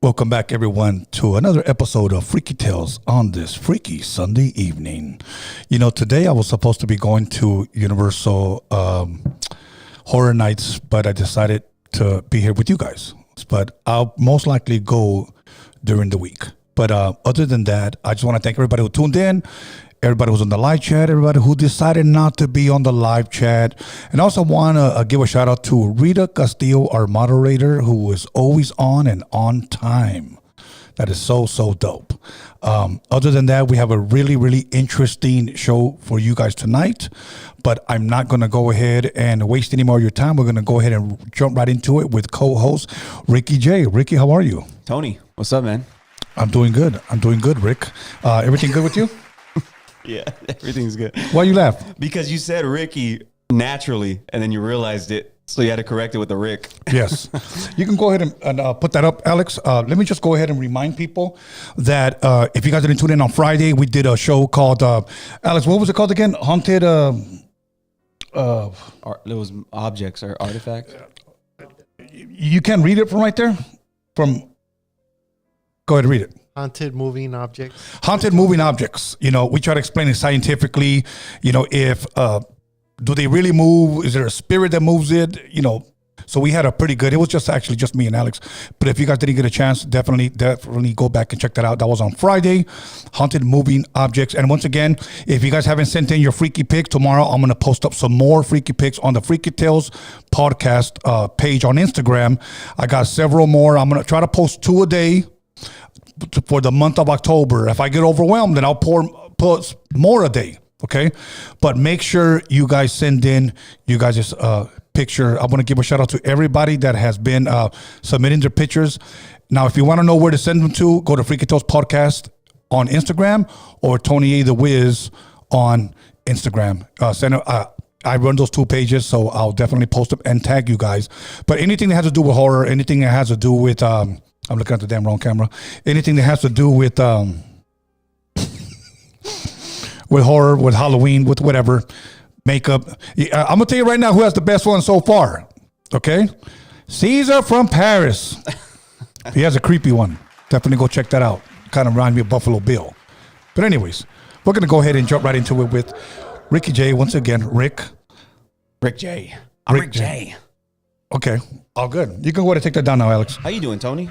Welcome back, everyone, to another episode of Freaky Tales on this freaky Sunday evening. You know, today I was supposed to be going to Universal Horror Nights, but I decided to be here with you guys. But I'll most likely go during the week. But other than that, I just want to thank everybody who tuned in, everybody who's on the live chat, everybody who decided not to be on the live chat. And also want to give a shout out to Rita Castillo, our moderator, who is always on and on time. That is so dope. Other than that, we have a really interesting show for you guys tonight. But I'm not going to go ahead and waste any more of your time. We're going to go ahead and jump right into it with co-host Ricky J. Ricky, how are you? Tony, what's up, man? I'm doing good, Rick. Everything good with you? Yeah, everything's good. Why you laugh? Because you said Ricky naturally, and then you realized it, so you had to correct it with the Rick. Yes. You can go ahead and put that up, Alex. Let me just go ahead and remind people that if you guys didn't tune in on Friday, we did a show called, Alex, what was it called again? Haunted... There was objects or artifacts. You can read it from right there? Go ahead and read it. Haunted moving objects. Haunted moving objects. You know, we try to explain it scientifically. You know, if do they really move? Is there a spirit that moves it? You know, so we had a pretty good. It was just me and Alex. But if you guys didn't get a chance, definitely go back and check that out. That was on Friday. Haunted moving objects. And once again, if you guys haven't sent in your freaky pics, tomorrow I'm going to post up some more freaky pics on the Freaky Tales podcast page on Instagram. I got several more. I'm going to try to post 2 a day for the month of October. If I get overwhelmed, then I'll post more a day. Okay. But make sure you guys send in you guys' picture. I want to give a shout out to everybody that has been submitting their pictures. Now, if you want to know where to send them to, go to Freaky Tales Podcast on Instagram or Tony A. The Wiz on Instagram. I run those 2 pages, so I'll definitely post them and tag you guys. But anything that has to do with horror, anything that has to do with I'm looking at the damn wrong camera. Anything that has to do with with horror, with Halloween, with whatever, makeup. I'm gonna tell you right now who has the best one so far. Okay, Caesar from Paris. He has a creepy one. Definitely go check that out. Kind of reminds me of Buffalo Bill. But anyways, we're gonna go ahead and jump right into it with Ricky J. Once again, Rick J. I'm Rick J. Okay, all good. You can go ahead and take that down now, Alex. How you doing, Tony?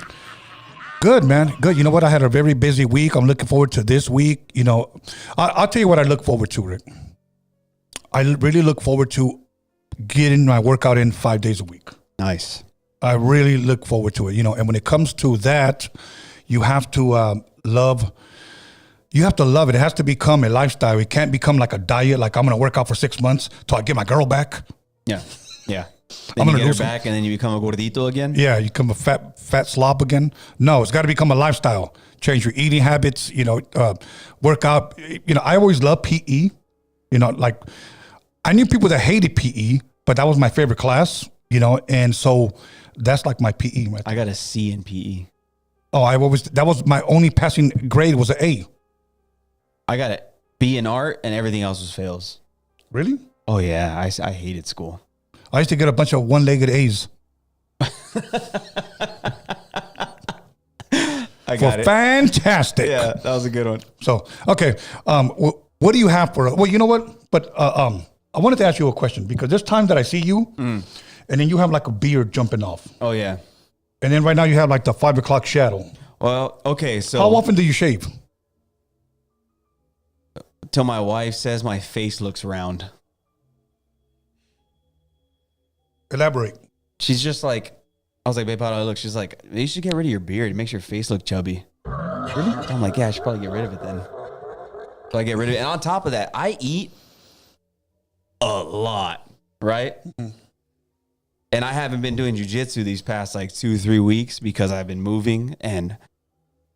Good, man. Good. You know what? I had a very busy week. I'm looking forward to this week. You know, I'll tell you what I look forward to, Rick. I really look forward to getting my workout in 5 days a week. Nice. I really look forward to it. You know, and when it comes to that, you have to love. You have to love it. It has to become a lifestyle. It can't become like a diet. Like I'm going to work out for 6 months till I get my girl back. Yeah. Then you get her back, and then you become a gordito again. Yeah, you become a fat slob again. No, it's got to become a lifestyle. Change your eating habits. You know, work out. You know, I always loved PE. You know, like I knew people that hated PE, but that was my favorite class. You know, and so that's like my PE. Right there. I got a C in PE. Oh, that was my only passing grade was an A. I got a B in art, and everything else was fails. Really? Oh yeah, I hated school. I used to get a bunch of one-legged A's. I got it. Fantastic. Yeah, that was a good one. So, okay. What do you have for, well, you know what? But I wanted to ask you a question because there's times that I see you and then you have like a beard jumping off. Oh, yeah. And then right now you have like the 5 o'clock shadow. Well, okay, so. How often do you shave? Till my wife says my face looks round. Elaborate. She's just like, I was like, babe, how do I look? She's like, you should get rid of your beard. It makes your face look chubby. Really? I'm like, yeah, I should probably get rid of it then. So I get rid of it. And on top of that, I eat a lot, right? Mm-hmm. And I haven't been doing jujitsu these past like 2-3 weeks because I've been moving and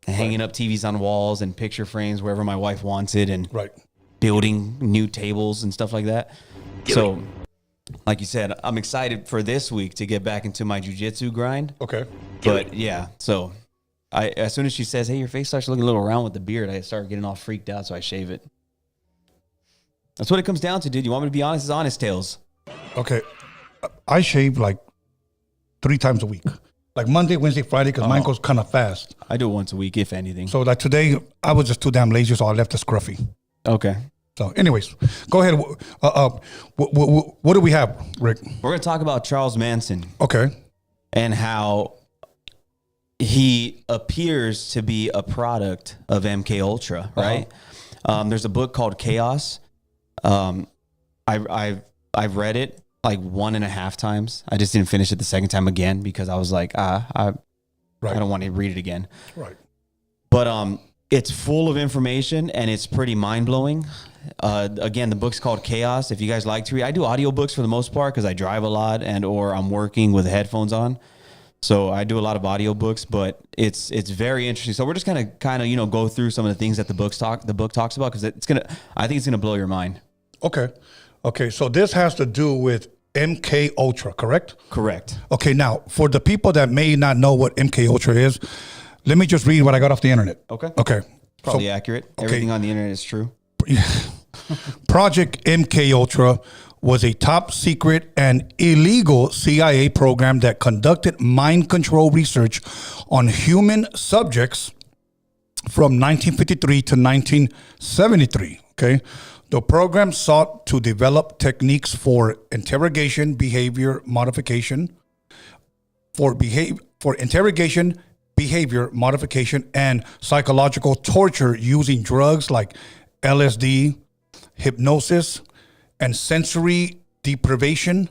hanging up TVs on walls and picture frames wherever my wife wants it and building new tables and stuff like that. So, like you said, I'm excited for this week to get back into my jiu-jitsu grind. Okay. But yeah, so as soon as she says, hey, your face starts looking a little round with the beard, I start getting all freaked out, so I shave it. That's what it comes down to, dude. You want me to be honest? It's honest tales. Okay. I shave like 3 times a week. Like Monday, Wednesday, Friday, because mine goes kind of fast. I do it once a week, if anything. So like today, I was just too damn lazy, so I left the scruffy. Okay. So anyways, go ahead. What do we have, Rick? We're going to talk about Charles Manson. Okay. And how he appears to be a product of MK Ultra, right? There's a book called Chaos. I've read it like 1.5 times. I just didn't finish it the second time again because I was like, I don't want to read it again. Right. But it's full of information and it's pretty mind blowing. Again, the book's called Chaos. If you guys like to read, I do audiobooks for the most part because I drive a lot and or I'm working with headphones on. So I do a lot of audiobooks, but it's very interesting. So we're just gonna kind of go through some of the things that the book talks about because I think it's gonna blow your mind. Okay. So this has to do with MK Ultra, correct? Correct. Okay. Now, for the people that may not know what MK Ultra is, let me just read what I got off the internet. Okay. Probably accurate. Everything on the internet is true. Project MK Ultra was a top secret and illegal CIA program that conducted mind control research on human subjects from 1953 to 1973. Okay. The program sought to develop techniques for interrogation, behavior modification, and psychological torture using drugs like LSD, hypnosis, and sensory deprivation.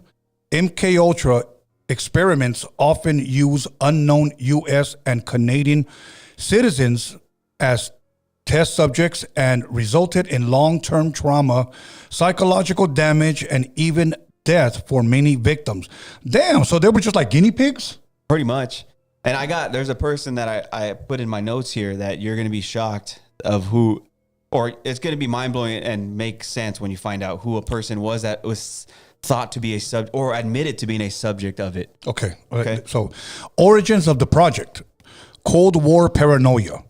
MK Ultra experiments often use unknown U.S. and Canadian citizens as test subjects and resulted in long-term trauma, psychological damage, and even death for many victims. Damn, so they were just like guinea pigs? Pretty much. And there's a person that I put in my notes here that you're going to be shocked of who, or it's going to be mind-blowing and make sense when you find out who a person was that was thought to be a subject or admitted to being a subject of it. Okay. So origins of the project, Cold War paranoia.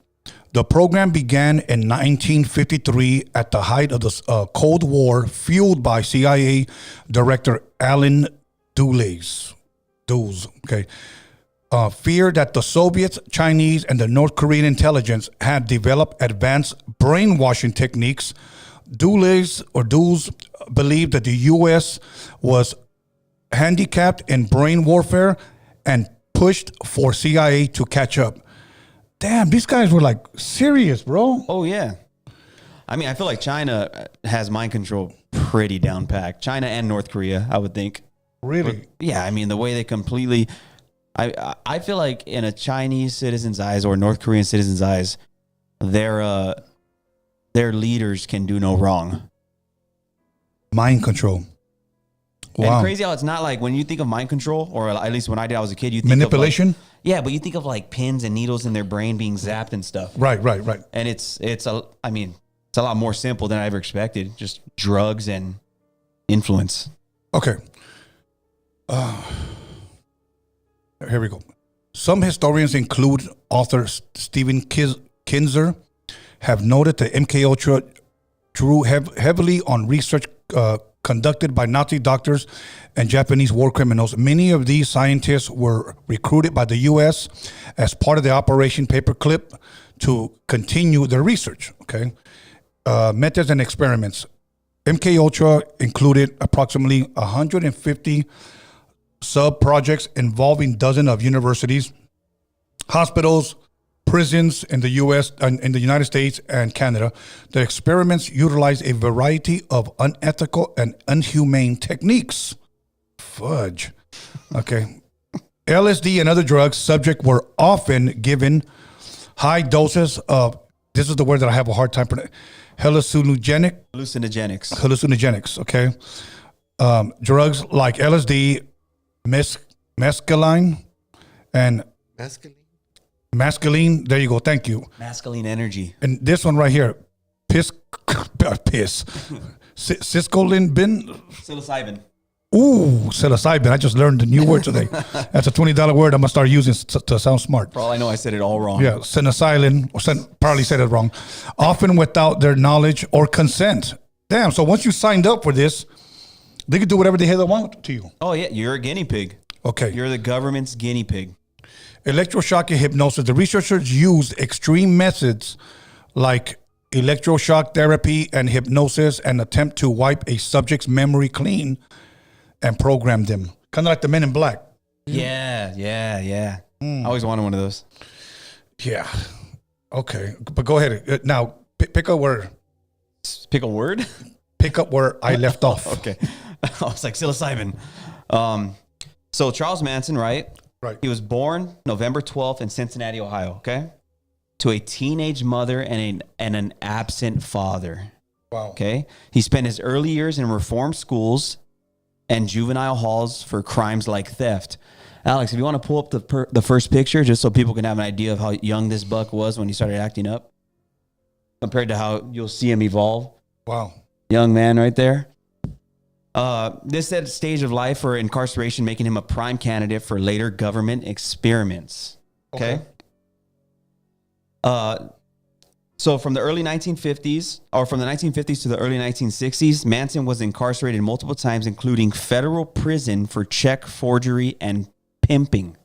The program began in 1953 at the height of the Cold War, fueled by CIA Director Alan Dulles. Okay. Feared that the Soviets, Chinese, and the North Korean intelligence had developed advanced brainwashing techniques. Dulles believed that the U.S. was handicapped in brain warfare and pushed for CIA to catch up. Damn, these guys were like serious, bro. Oh, yeah. I mean, I feel like China has mind control pretty down packed. China and North Korea, I would think. Really? But, yeah, I mean, the way they completely... I feel like in a Chinese citizen's eyes or North Korean citizen's eyes, their leaders can do no wrong. Mind control. Wow. And crazy how it's not like when you think of mind control, or at least when I did, I was a kid, you think manipulation. Of like, yeah, but you think of like pins and needles in their brain being zapped and stuff. Right. And it's a lot more simple than I ever expected. Just drugs and influence. Okay. Here we go. Some historians, include author Stephen Kinzer, have noted that MK Ultra drew heavily on research conducted by Nazi doctors and Japanese war criminals. Many of these scientists were recruited by the U.S. as part of the Operation Paperclip to continue their research. Okay, methods and experiments. MK Ultra included approximately 150 sub-projects involving dozens of universities, hospitals, prisons in the U.S. and in the United States and Canada. The experiments utilized a variety of unethical and inhumane techniques. Fudge. Okay. LSD and other drugs, subjects were often given high doses of, this is the word that I have a hard time pronouncing, hallucinogenics. Okay. Drugs like LSD, mescaline, and mescaline. There you go. Thank you. Masculine energy. And this one right here, Psilocybin. Ooh, psilocybin. I just learned a new word today. That's a $20 word I'm going to start using to sound smart. For all I know, I said it all wrong. Yeah, psilocybin, probably said it wrong. Often without their knowledge or consent. Damn, so once you signed up for this, they could do whatever the hell they want to you. Oh, yeah, you're a guinea pig. Okay. You're the government's guinea pig. Electroshock and hypnosis. The researchers used extreme methods like electroshock therapy and hypnosis and attempt to wipe a subject's memory clean and program them. Kind of like the Men in Black. Yeah. I always wanted one of those. Yeah. Okay. But go ahead. Now, pick a word. Pick a word? Pick up where I left off. Okay. I was like, psilocybin. So Charles Manson, right? Right. He was born November 12th in Cincinnati, Ohio, okay? To a teenage mother and an absent father. Wow. Okay? He spent his early years in reform schools and juvenile halls for crimes like theft. Alex, if you want to pull up the first picture, just so people can have an idea of how young this buck was when he started acting up, compared to how you'll see him evolve. Wow. Young man right there. This set stage of life for incarceration, making him a prime candidate for later government experiments. Okay. So from the early 1950s, or from the 1950s to the early 1960s, Manson was incarcerated multiple times, including federal prison for check forgery and pimping.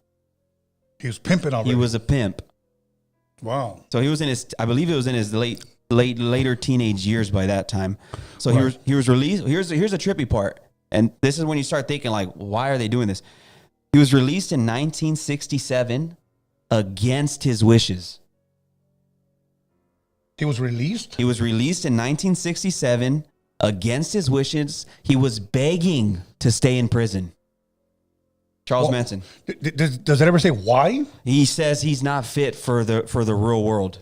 He was pimping already. He was a pimp. Wow. So he was in his, I believe it was in his later teenage years by that time. So Right. he was released. Here's a trippy part. And this is when you start thinking, like, why are they doing this? He was released in 1967 against his wishes. He was released? He was released in 1967 against his wishes. He was begging to stay in prison. Charles Manson. Does it ever say why? He says he's not fit for the real world.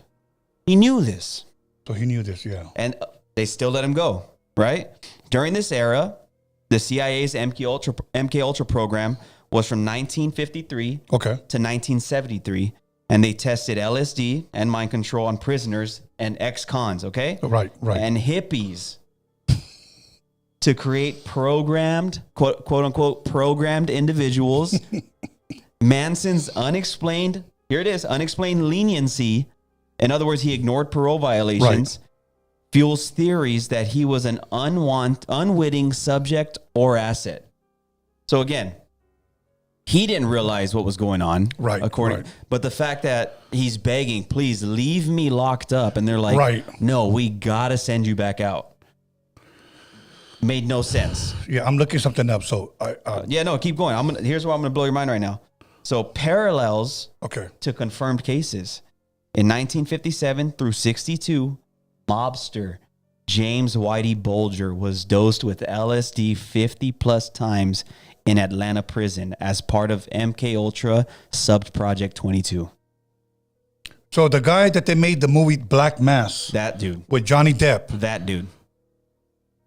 He knew this. So he knew this, yeah. And they still let him go, right? During this era, the CIA's MK Ultra program was from 1953 to 1973, and they tested LSD and mind control on prisoners and ex-cons, okay? Right. And hippies to create programmed, quote unquote, programmed individuals. Manson's unexplained leniency, in other words, he ignored parole violations, fuels theories that he was an unwitting subject or asset. So again, he didn't realize what was going on, right? But the fact that he's begging, please leave me locked up, and they're like, no, we gotta send you back out. Made no sense. Yeah, I'm looking something up. So keep going. Here's where I'm gonna blow your mind right now. So parallels to confirmed cases. In 1957 through 62, mobster James Whitey Bulger was dosed with LSD 50 plus times in Atlanta prison as part of MK Ultra Sub Project 22. So the guy that they made the movie Black Mass, that dude with Johnny Depp, that dude,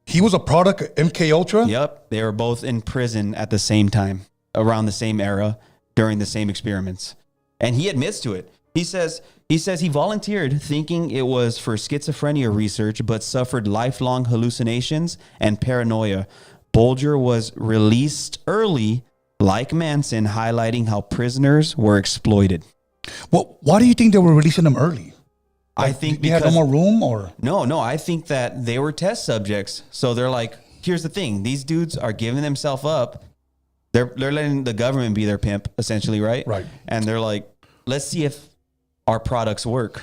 he was a product of MK Ultra. Yep, they were both in prison at the same time, around the same era, during the same experiments, and he admits to it. He says he volunteered thinking it was for schizophrenia research, but suffered lifelong hallucinations and paranoia. Bulger was released early, like Manson, highlighting how prisoners were exploited. Well, why do you think they were releasing them early? I think they had no more room, or no. I think that they were test subjects. So they're like, here's the thing: these dudes are giving themselves up. They're letting the government be their pimp, essentially, right? Right. And they're like, let's see if our products work.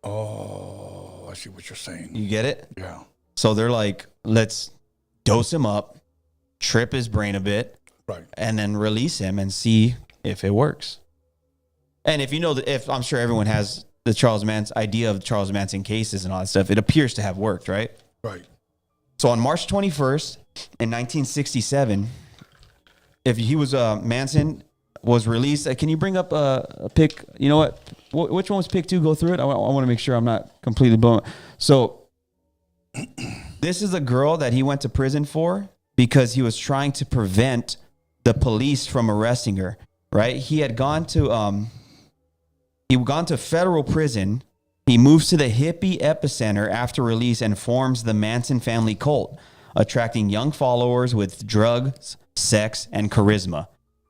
Oh, I see what you're saying. You get it? Yeah. So they're like, let's dose him up, trip his brain a bit, right, and then release him and see if it works. And if you know that, if I'm sure everyone has the Charles Manson idea of Charles Manson cases and all that stuff, it appears to have worked, right? Right. So on March 21st in 1967, if he was Manson was released. Can you bring up a pick? You know what? Which one was pick 2? Go through it. I want to make sure I'm not completely blown. So this is a girl that he went to prison for because he was trying to prevent the police from arresting her. Right? He had gone to federal prison. He moves to the hippie epicenter after release and forms the Manson family cult, attracting young followers with drugs, sex, and charisma.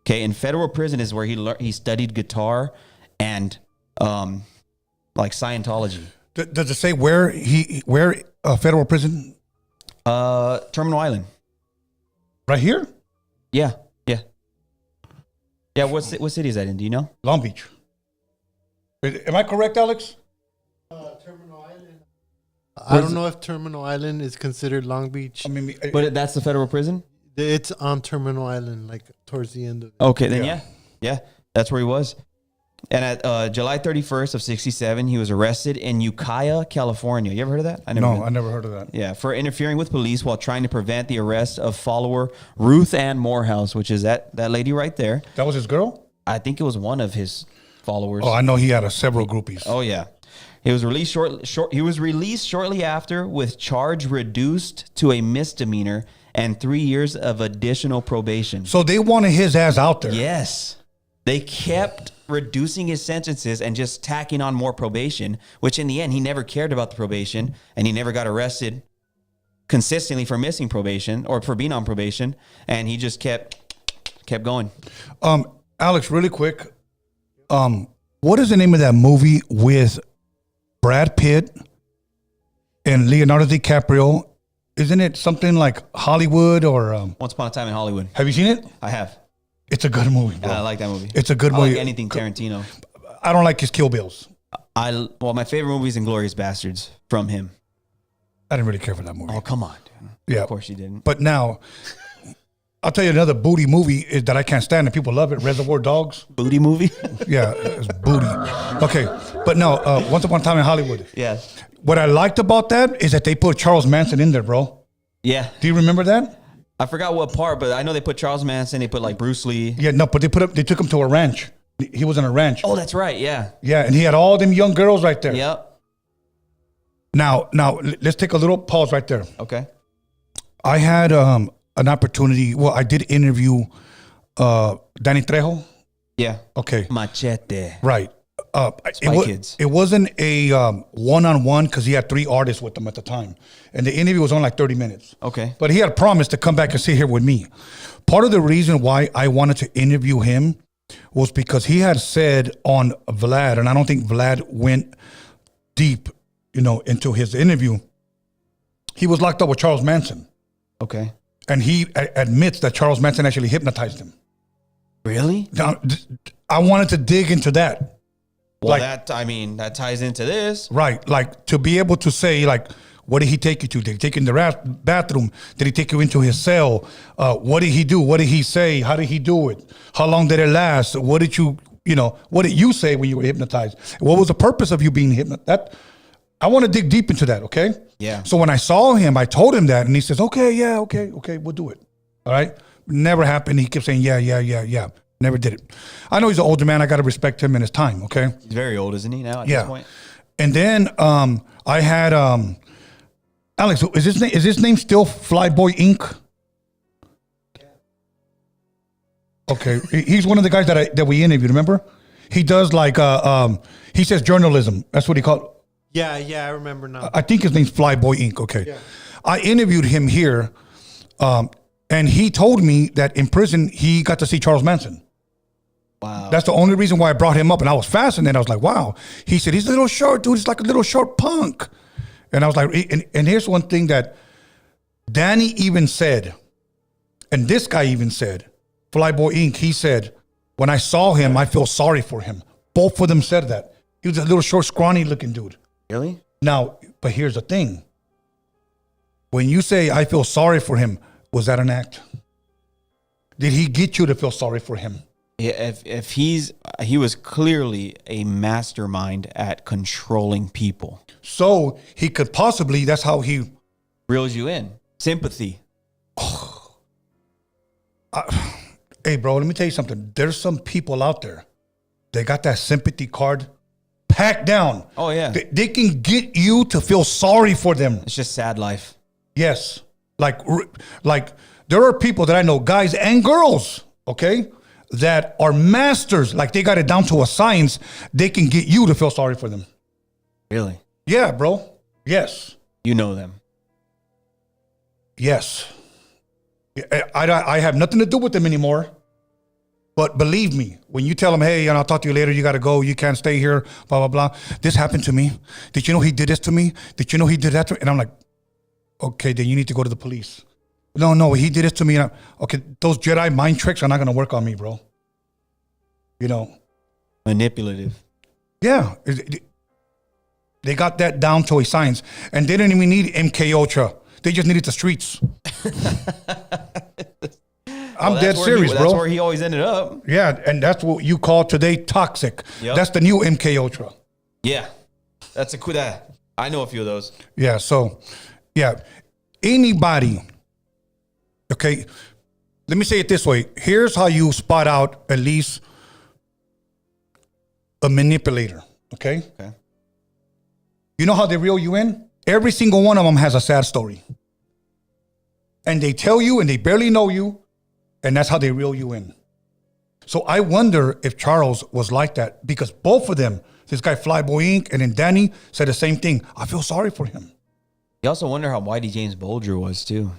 Okay, in federal prison is where he studied guitar and like Scientology. Does it say where federal prison? Terminal Island. Right here? Yeah. Yeah, what city is that in? Do you know? Long Beach. Am I correct, Alex? Terminal Island. I don't know if Terminal Island is considered Long Beach. I mean, But that's the federal prison? It's on Terminal Island, like towards the end of it. Okay, then yeah, that's where he was. And at July 31st of 67, he was arrested in Ukiah, California. You ever heard of that? I never heard of that. Yeah, for interfering with police while trying to prevent the arrest of follower Ruth Ann Morehouse, which is that lady right there. That was his girl? I think it was one of his followers. Oh, I know he had several groupies. Oh yeah. He was released shortly after with charge reduced to a misdemeanor and 3 years of additional probation. So they wanted his ass out there. Yes. They kept reducing his sentences and just tacking on more probation, which in the end, he never cared about the probation and he never got arrested consistently for missing probation or for being on probation. And he just kept going. Alex, really quick. What is the name of that movie with Brad Pitt and Leonardo DiCaprio? Isn't it something like Hollywood or Once Upon a Time in Hollywood. Have you seen it? I have. It's a good movie, bro. I like that movie. It's a good I movie. like anything Tarantino. I don't like his Kill Bills. My favorite movie is Inglourious Bastards from him. I didn't really care for that movie. Oh, come on, dude. Yeah. Of course you didn't. But now, I'll tell you another booty movie is that I can't stand and people love it. Reservoir Dogs. Booty movie? Yeah, it's booty. Okay, but no, Once Upon a Time in Hollywood. Yeah. What I liked about that is that they put Charles Manson in there, bro. Yeah. Do you remember that? I forgot what part, but I know they put Charles Manson, they put like Bruce Lee. Yeah, no, but they took him to a ranch. He was in a ranch. Oh, that's right. Yeah. Yeah, and he had all them young girls right there. Yep. Now, let's take a little pause right there. Okay. I had an opportunity. Well, I did interview Danny Trejo. Yeah. Okay. Machete. Right. Kids. It wasn't a one-on-one because he had 3 artists with him at the time. And the interview was only like 30 minutes. Okay. But he had promised to come back and sit here with me. Part of the reason why I wanted to interview him was because he had said on Vlad, and I don't think Vlad went deep, into his interview. He was locked up with Charles Manson. Okay. And he admits that Charles Manson actually hypnotized him. Really? Now, I wanted to dig into that. Well, that ties into this. Right. Like to be able to say, like, what did he take you to? Did he take you in the bathroom? Did he take you into his cell? What did he do? What did he say? How did he do it? How long did it last? What did you say when you were hypnotized? What was the purpose of you being hypnotized? I want to dig deep into that, okay? Yeah. So when I saw him, I told him that, and he says, okay, we'll do it. All right? Never happened. He kept saying, yeah. Never did it. I know he's an older man. I got to respect him and his time, okay? He's very old, isn't he, now at this point? And then I had, Alex, is his name still Flyboy Inc.? Okay. He's one of the guys that we interviewed, remember? He does like, he says journalism. That's what he called. Yeah, I remember now. I think his name's Flyboy Inc. Okay. Yeah. I interviewed him here, and he told me that in prison, he got to see Charles Manson. Wow. That's the only reason why I brought him up. And I was fascinated. I was like, wow. He said, he's a little short, dude. He's like a little short punk. And I was like, and here's one thing that Danny even said, and this guy even said, Flyboy Inc., he said, when I saw him, I feel sorry for him. Both of them said that. He was a little short, scrawny looking dude. Really? Now, but here's the thing. When you say, I feel sorry for him, was that an act? Did he get you to feel sorry for him? Yeah, if he was clearly a mastermind at controlling people. So he could possibly, that's how he reels you in. Sympathy. Hey, bro, let me tell you something. There's some people out there, they got that sympathy card packed down. Oh, yeah. They can get you to feel sorry for them. It's just sad life. Yes. Like there are people that I know, guys and girls, okay, that are masters. Like they got it down to a science. They can get you to feel sorry for them. Really? Yeah, bro. Yes. You know them. Yes. I have nothing to do with them anymore. But believe me, when you tell them, hey, and I'll talk to you later, you got to go, you can't stay here, blah, blah, blah. This happened to me. Did you know he did this to me? Did you know he did that to me? And I'm like, okay, then you need to go to the police. No, he did this to me. Okay, those Jedi mind tricks are not going to work on me, bro. You know, Manipulative. yeah, they got that down to a science, and they didn't even need MK Ultra. They just needed the streets. I'm dead serious, bro. That's where he always ended up. Yeah, and that's what you call today toxic. Yep. That's the new MK Ultra. Yeah, that's a cool. I know a few of those. Yeah, so, yeah, anybody, okay, let me say it this way. Here's how you spot out at least a manipulator, okay? Okay. You know how they reel you in? Every single one of them has a sad story. And they tell you and they barely know you, and that's how they reel you in. So I wonder if Charles was like that, because both of them, this guy Flyboy Inc. and then Danny, said the same thing. I feel sorry for him. You also wonder how Whitey James Bulger was too.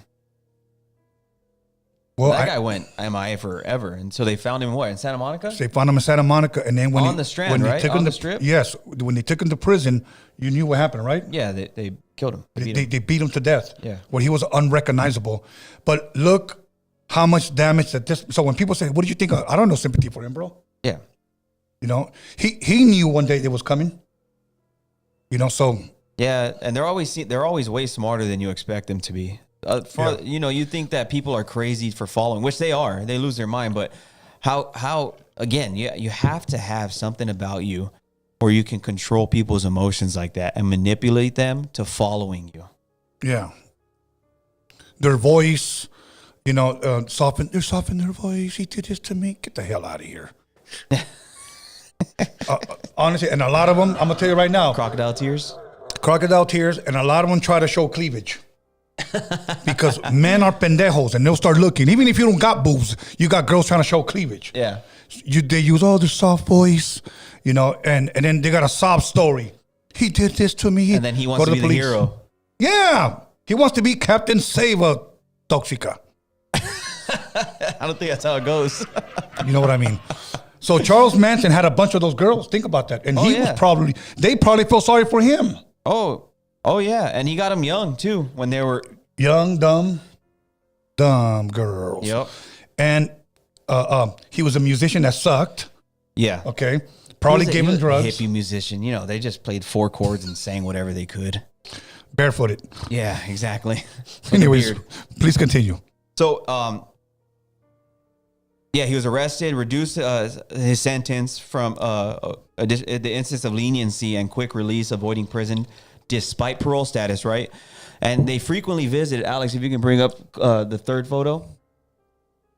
Well, That guy went MIA forever, and so they found him in Santa Monica? They found him in Santa Monica, and then when On the Strand, when they right? took On him the to, Strip? yes, when they took him to prison, you knew what happened, right? Yeah, they killed him. They beat him. They beat him to death. Yeah. Where he was unrecognizable. But look how much damage that this. So when people say, "What did you think?" I don't know sympathy for him, bro. Yeah. You know, he knew one day it was coming. You know, so Yeah, and they're always way smarter than you expect them to be. Yeah. You know, you think that people are crazy for following, which they are. They lose their mind. But how again, you have to have something about you where you can control people's emotions like that and manipulate them to following you. yeah, their voice, you know, soften their voice. He did this to me. Get the hell out of here. Honestly, and a lot of them, I'm gonna tell you right now, Crocodile tears. crocodile tears, and a lot of them try to show cleavage. Because men are pendejos, and they'll start looking. Even if you don't got boobs, you got girls trying to show cleavage. Yeah. They use all their soft voice, you know, and then they got a sob story. He did this to me. And then he wants to be the hero. Yeah. He wants to be Captain Save-A Toxica. I don't think that's how it goes. You know what I mean? So Charles Manson had a bunch of those girls. Think about that. And they probably feel sorry for him. Oh yeah, and he got them young too when they were Young, dumb girls. Yep. And he was a musician that sucked. Yeah. Okay. Probably He gave was him a drugs. hippie musician. You know, they just played 4 chords and sang whatever they could. Barefooted. Yeah, exactly. Anyways, Weird. please continue. So, yeah, he was arrested, reduced his sentence from the instance of leniency and quick release, avoiding prison despite parole status, right? And they frequently visited. Alex, if you can bring up the third photo.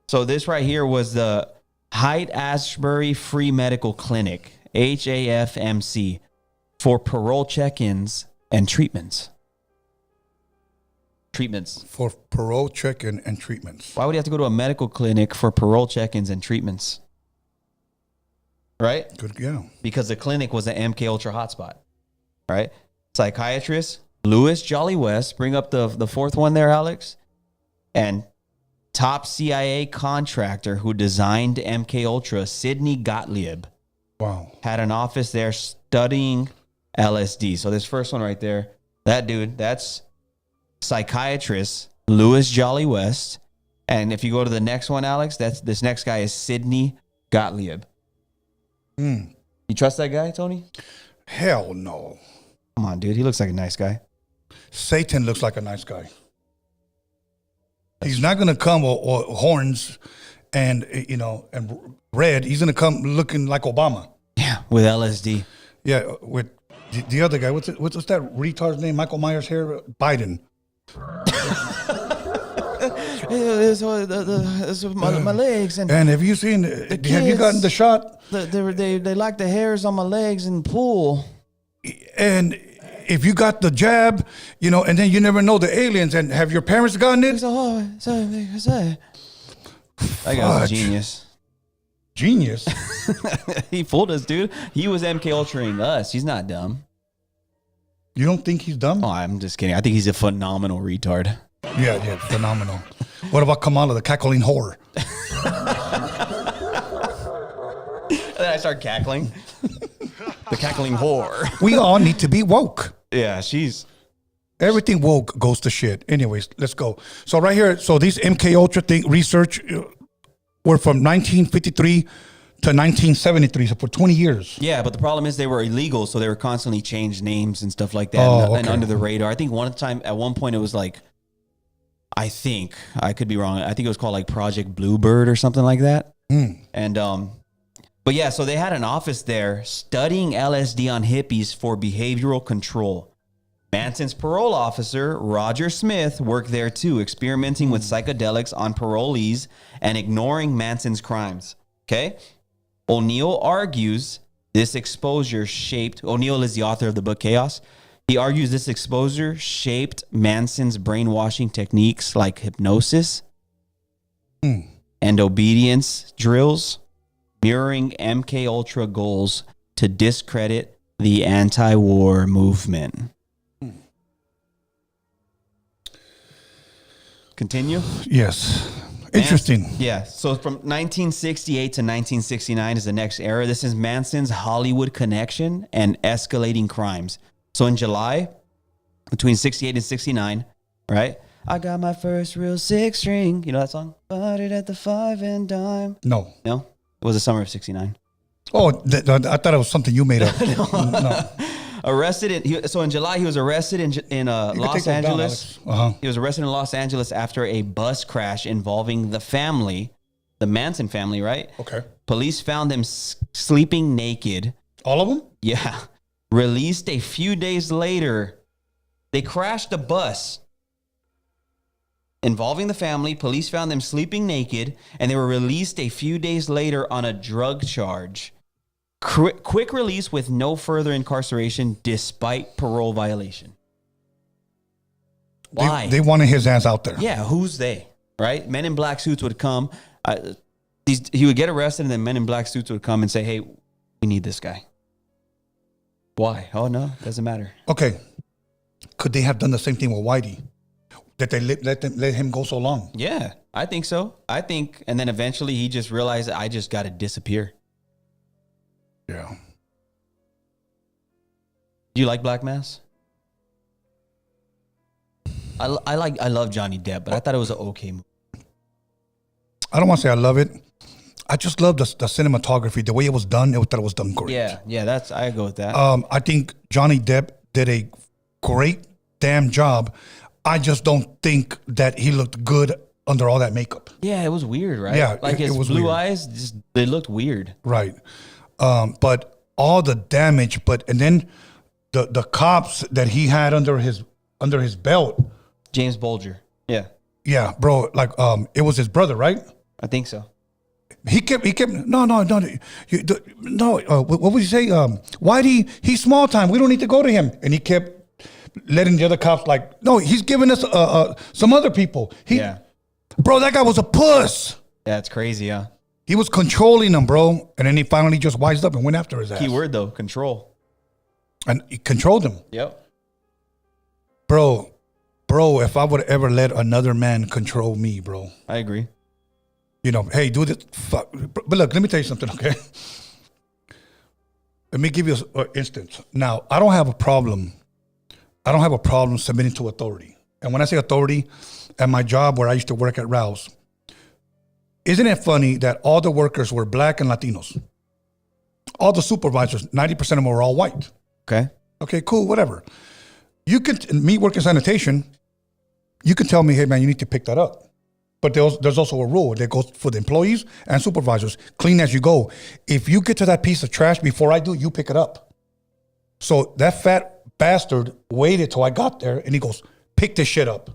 So this right here was the Haight-Ashbury Free Medical Clinic, HAFMC, for parole check-ins and treatments. For parole check-in and treatments. Why would you have to go to a medical clinic for parole check-ins and treatments? Right? Good, yeah. Because the clinic was an MK Ultra hotspot. Right? Psychiatrist Louis Jolly West, bring up the fourth one there, Alex. And top CIA contractor who designed MK Ultra, Sidney Gottlieb, Wow. had an office there studying LSD. So this first one right there, that dude, that's psychiatrist Louis Jolly West. And if you go to the next one, Alex, this next guy is Sidney Gottlieb. You trust that guy, Tony? Hell no. Come on, dude. He looks like a nice guy. Satan looks like a nice guy. He's not going to come with horns and, you know, and red. He's going to come looking like Obama. Yeah, with LSD. Yeah, with the other guy. What's that retard's name? Michael Myers' hair? Biden. My legs and have you seen? Have you gotten the shot? they like the hairs on my legs in the pool. And if you got the jab, you know, and then you never know the aliens. And have your parents gotten it? That guy was a genius. Genius. He fooled us, dude. He was MK Ultraing us. He's not dumb. You don't think he's dumb? Oh, I'm just kidding. I think he's a phenomenal retard. Yeah, phenomenal. What about Kamala, the cackling whore? And then I start cackling. The cackling whore. We all need to be woke. Yeah, she's... Everything woke goes to shit. Anyways, let's go. So right here, so these MK Ultra research were from 1953 to 1973, so for 20 years. Yeah, but the problem is they were illegal, so they were constantly changed names and stuff like that, and under the radar. I think at one point it was like, I think I could be wrong. I think it was called like Project Bluebird or something like that. And but yeah, so they had an office there studying LSD on hippies for behavioral control. Manson's parole officer, Roger Smith, worked there too, experimenting with psychedelics on parolees and ignoring Manson's crimes. Okay? O'Neill argues this exposure shaped... O'Neill is the author of the book Chaos. He argues this exposure shaped Manson's brainwashing techniques like hypnosis and obedience drills, mirroring MK Ultra goals to discredit the anti-war movement. Continue? Yes. Interesting. Yeah. So from 1968 to 1969 is the next era. This is Manson's Hollywood connection and escalating crimes. So in July, between 68 and 69, right? I got my first real 6-string. You know that song? Bought it at the 5 and dime. No. No? It was the summer of 69. Oh, I thought it was something you made up. No. So in July, he was arrested in Los Angeles. He was arrested in Los Angeles after a bus crash involving the family, the Manson family, right? Okay. Police found them sleeping naked. All of them? Yeah. Released a few days later. They crashed a bus involving the family. Police found them sleeping naked, and they were released a few days later on a drug charge. Quick release with no further incarceration despite parole violation. Why? They wanted his ass out there. Yeah, who's they? Right? Men in black suits would come. He would get arrested, and then men in black suits would come and say, hey, we need this guy. Why? Oh, no, doesn't matter. Okay. Could they have done the same thing with Whitey? That they let him go so long? Yeah, I think so. And then eventually he just realized, I just got to disappear. Yeah. Do you like Black Mass? I love Johnny Depp, but I thought it was an okay movie. I don't want to say I love it. I just love the cinematography, the way it was done. I thought it was done great. Yeah, I go with that. I think Johnny Depp did a great damn job. I just don't think that he looked good under all that makeup. Yeah, it was weird, right? Yeah, like his it was blue weird. eyes, they looked weird. Right. But all the damage, and then the cops that he had under his belt. James Bulger. Yeah. Yeah, bro. Like it was his brother, right? I think so. He kept no. What would you say? Whitey, he's small time. We don't need to go to him. And he kept letting the other cops like, no, he's giving us some other people. Bro, that guy was a puss. Yeah, it's crazy, huh? He was controlling them, bro. And then he finally just wised up and went after his ass. Keyword though, control. And he controlled him. Yep. Bro, if I would ever let another man control me, bro. I agree. You know, hey, do this. Fuck. But look, let me tell you something, okay? Let me give you an instance. Now, I don't have a problem submitting to authority. And when I say authority, at my job where I used to work at Rouse, isn't it funny that all the workers were black and Latinos? All the supervisors, 90% of them were all white. Okay. Okay, cool, whatever. You could, me working sanitation, you can tell me, hey man, you need to pick that up. But there's also a rule that goes for the employees and supervisors, clean as you go. If you get to that piece of trash before I do, you pick it up. So that fat bastard waited till I got there and he goes, pick this shit up.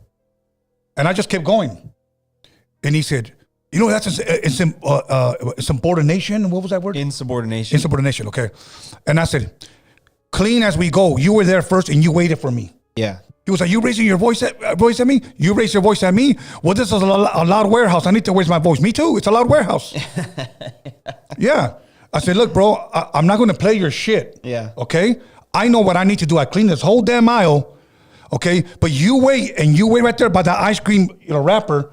And I just kept going. And he said, you know, that's insubordination. What was that word? Insubordination. Insubordination, okay. And I said, clean as we go. You were there first and you waited for me. Yeah. He was like, you raising your voice at me? You raise your voice at me? Well, this is a loud warehouse. I need to raise my voice. Me too. It's a loud warehouse. Yeah. I said, look, bro, I'm not going to play your shit. Yeah. Okay? I know what I need to do. I clean this whole damn aisle. Okay? But you wait right there by the ice cream wrapper.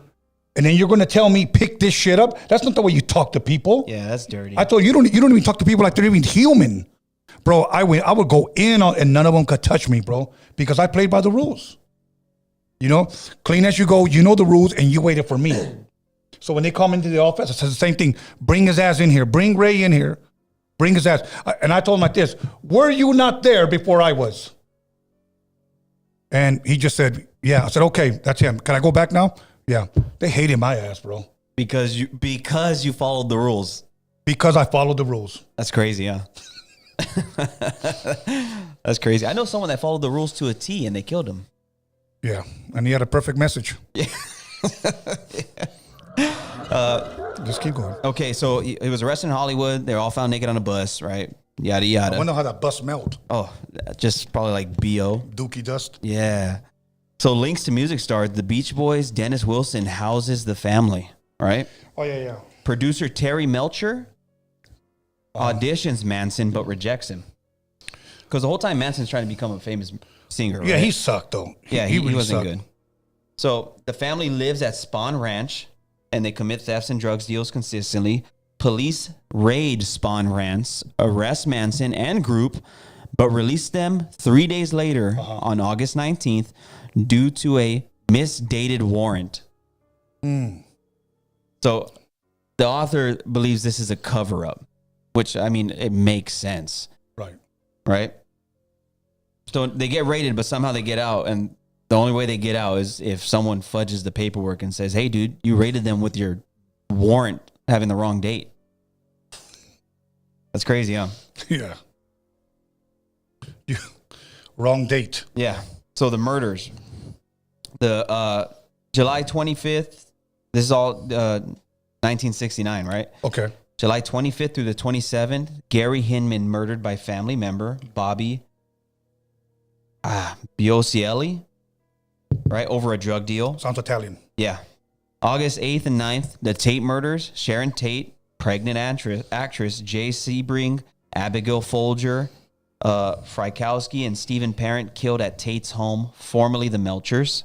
And then you're going to tell me, pick this shit up? That's not the way you talk to people. Yeah, that's dirty. I told you, you don't even talk to people like they're even human. Bro, I would go in on, and none of them could touch me, bro, because I played by the rules. You know, clean as you go, you know the rules, and you waited for me. So when they come into the office, I said the same thing. Bring his ass in here. Bring Ray in here. Bring his ass. And I told him like this, were you not there before I was? And he just said, yeah. I said, okay, that's him. Can I go back now? Yeah. They hated my ass, bro. Because you followed the rules. Because I followed the rules. That's crazy, huh? That's crazy. I know someone that followed the rules to a T and they killed him. Yeah. And he had a perfect message. Yeah. Just keep going. Okay, so he was arrested in Hollywood. They were all found naked on a bus, right? Yada, I yada. wonder how that bus smelled. Oh, just probably like B.O. Dookie dust. Yeah. So links to music stars. The Beach Boys, Dennis Wilson houses the family, right? Oh, yeah. Producer Terry Melcher auditions Manson but rejects him. Because the whole time Manson's trying to become a famous singer, right? Yeah, he sucked, though. He really wasn't sucked. good. So the family lives at Spawn Ranch and they commit thefts and drugs deals consistently. Police raid Spawn Ranch, arrest Manson and group, but release them 3 days later on August 19th due to a misdated warrant. So the author believes this is a cover-up, which, I mean, it makes sense. Right? So they get raided, but somehow they get out, and the only way they get out is if someone fudges the paperwork and says, hey, dude, you raided them with your warrant having the wrong date. That's crazy, huh? Yeah. Wrong date. Yeah. So the murders. The July 25th, this is all 1969, right? Okay. July 25th through the 27th, Gary Hinman murdered by family member Bobby Biosielli, right, over a drug deal. Sounds Italian. Yeah. August 8th and 9th, the Tate murders. Sharon Tate, pregnant actress Jay Sebring, Abigail Folger, Frykowski, and Stephen Parent killed at Tate's home, formerly the Melchers.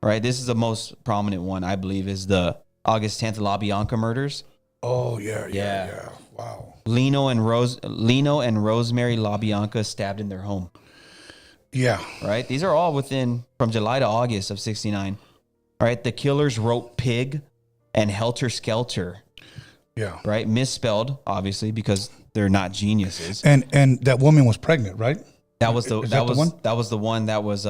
Right. This is the most prominent one, I believe, is the August 10th LaBianca murders. Oh, yeah. Wow. Lino and Rosemary LaBianca stabbed in their home. Yeah. Right? These are all from July to August of 69. Right? The killers wrote pig and helter skelter. Yeah. Right? Misspelled, obviously, because they're not geniuses. And that woman was pregnant, right? That was the Is that the one? That was the one that was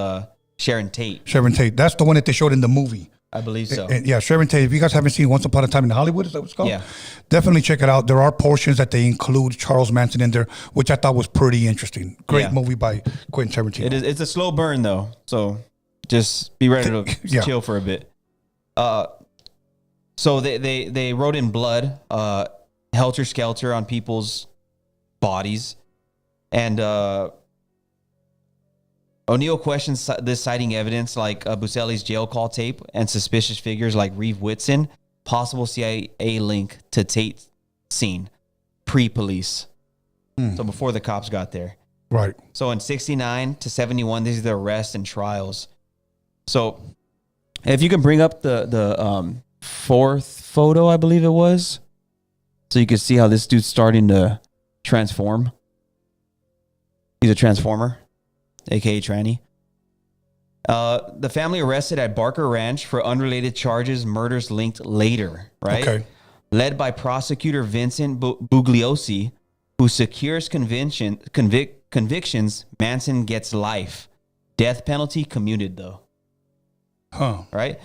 Sharon Tate. Sharon Tate. That's the one that they showed in the movie. I believe so. And yeah, Sharon Tate. If you guys haven't seen Once Upon a Time in Hollywood, is that what it's called? Yeah. Definitely check it out. There are portions that they include Charles Manson in there, which I thought was pretty interesting. Great movie by Quentin Tarantino. It's a slow burn though, so just be ready to chill for a bit. So they wrote in blood, helter skelter on people's bodies, and O'Neill questions this citing evidence like Buscelli's jail call tape and suspicious figures like Reeve Whitson, possible CIA link to Tate's scene, pre-police. So before the cops got there. Right. So in 69 to 71, these are the arrests and trials. So if you can bring up the fourth photo, I believe it was, so you can see how this dude's starting to transform. He's a transformer. AKA Tranny. The family arrested at Barker Ranch for unrelated charges, murders linked later, right? Okay. Led by prosecutor Vincent Bugliosi, who secures convictions, Manson gets life. Death penalty commuted, though. Right?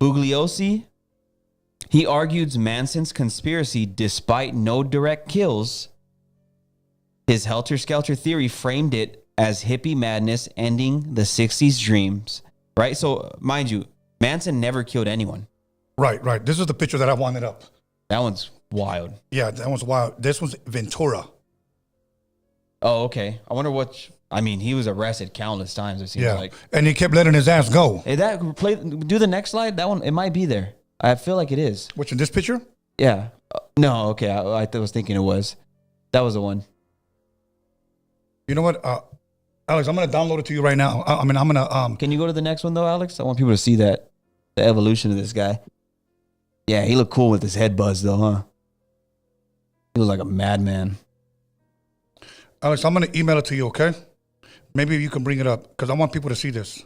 Bugliosi, he argues Manson's conspiracy despite no direct kills. His helter-skelter theory framed it as hippie madness ending the 60s dreams, right? So, mind you, Manson never killed anyone. Right. This is the picture that I wanted up. That one's wild. Yeah, that one's wild. This was Ventura. Oh, okay. I wonder he was arrested countless times, it seems like. And he kept letting his ass go. Hey, do the next slide. That one, it might be there. I feel like it is. Which, in this picture? Yeah. No, okay. I was thinking it was. That was the one. You know what? Alex, I'm going to download it to you right now. I'm going to... Can you go to the next one, though, Alex? I want people to see the evolution of this guy. Yeah, he looked cool with his head buzz, though, huh? He looked like a madman. Alex, I'm going to email it to you, okay? Maybe you can bring it up, because I want people to see this.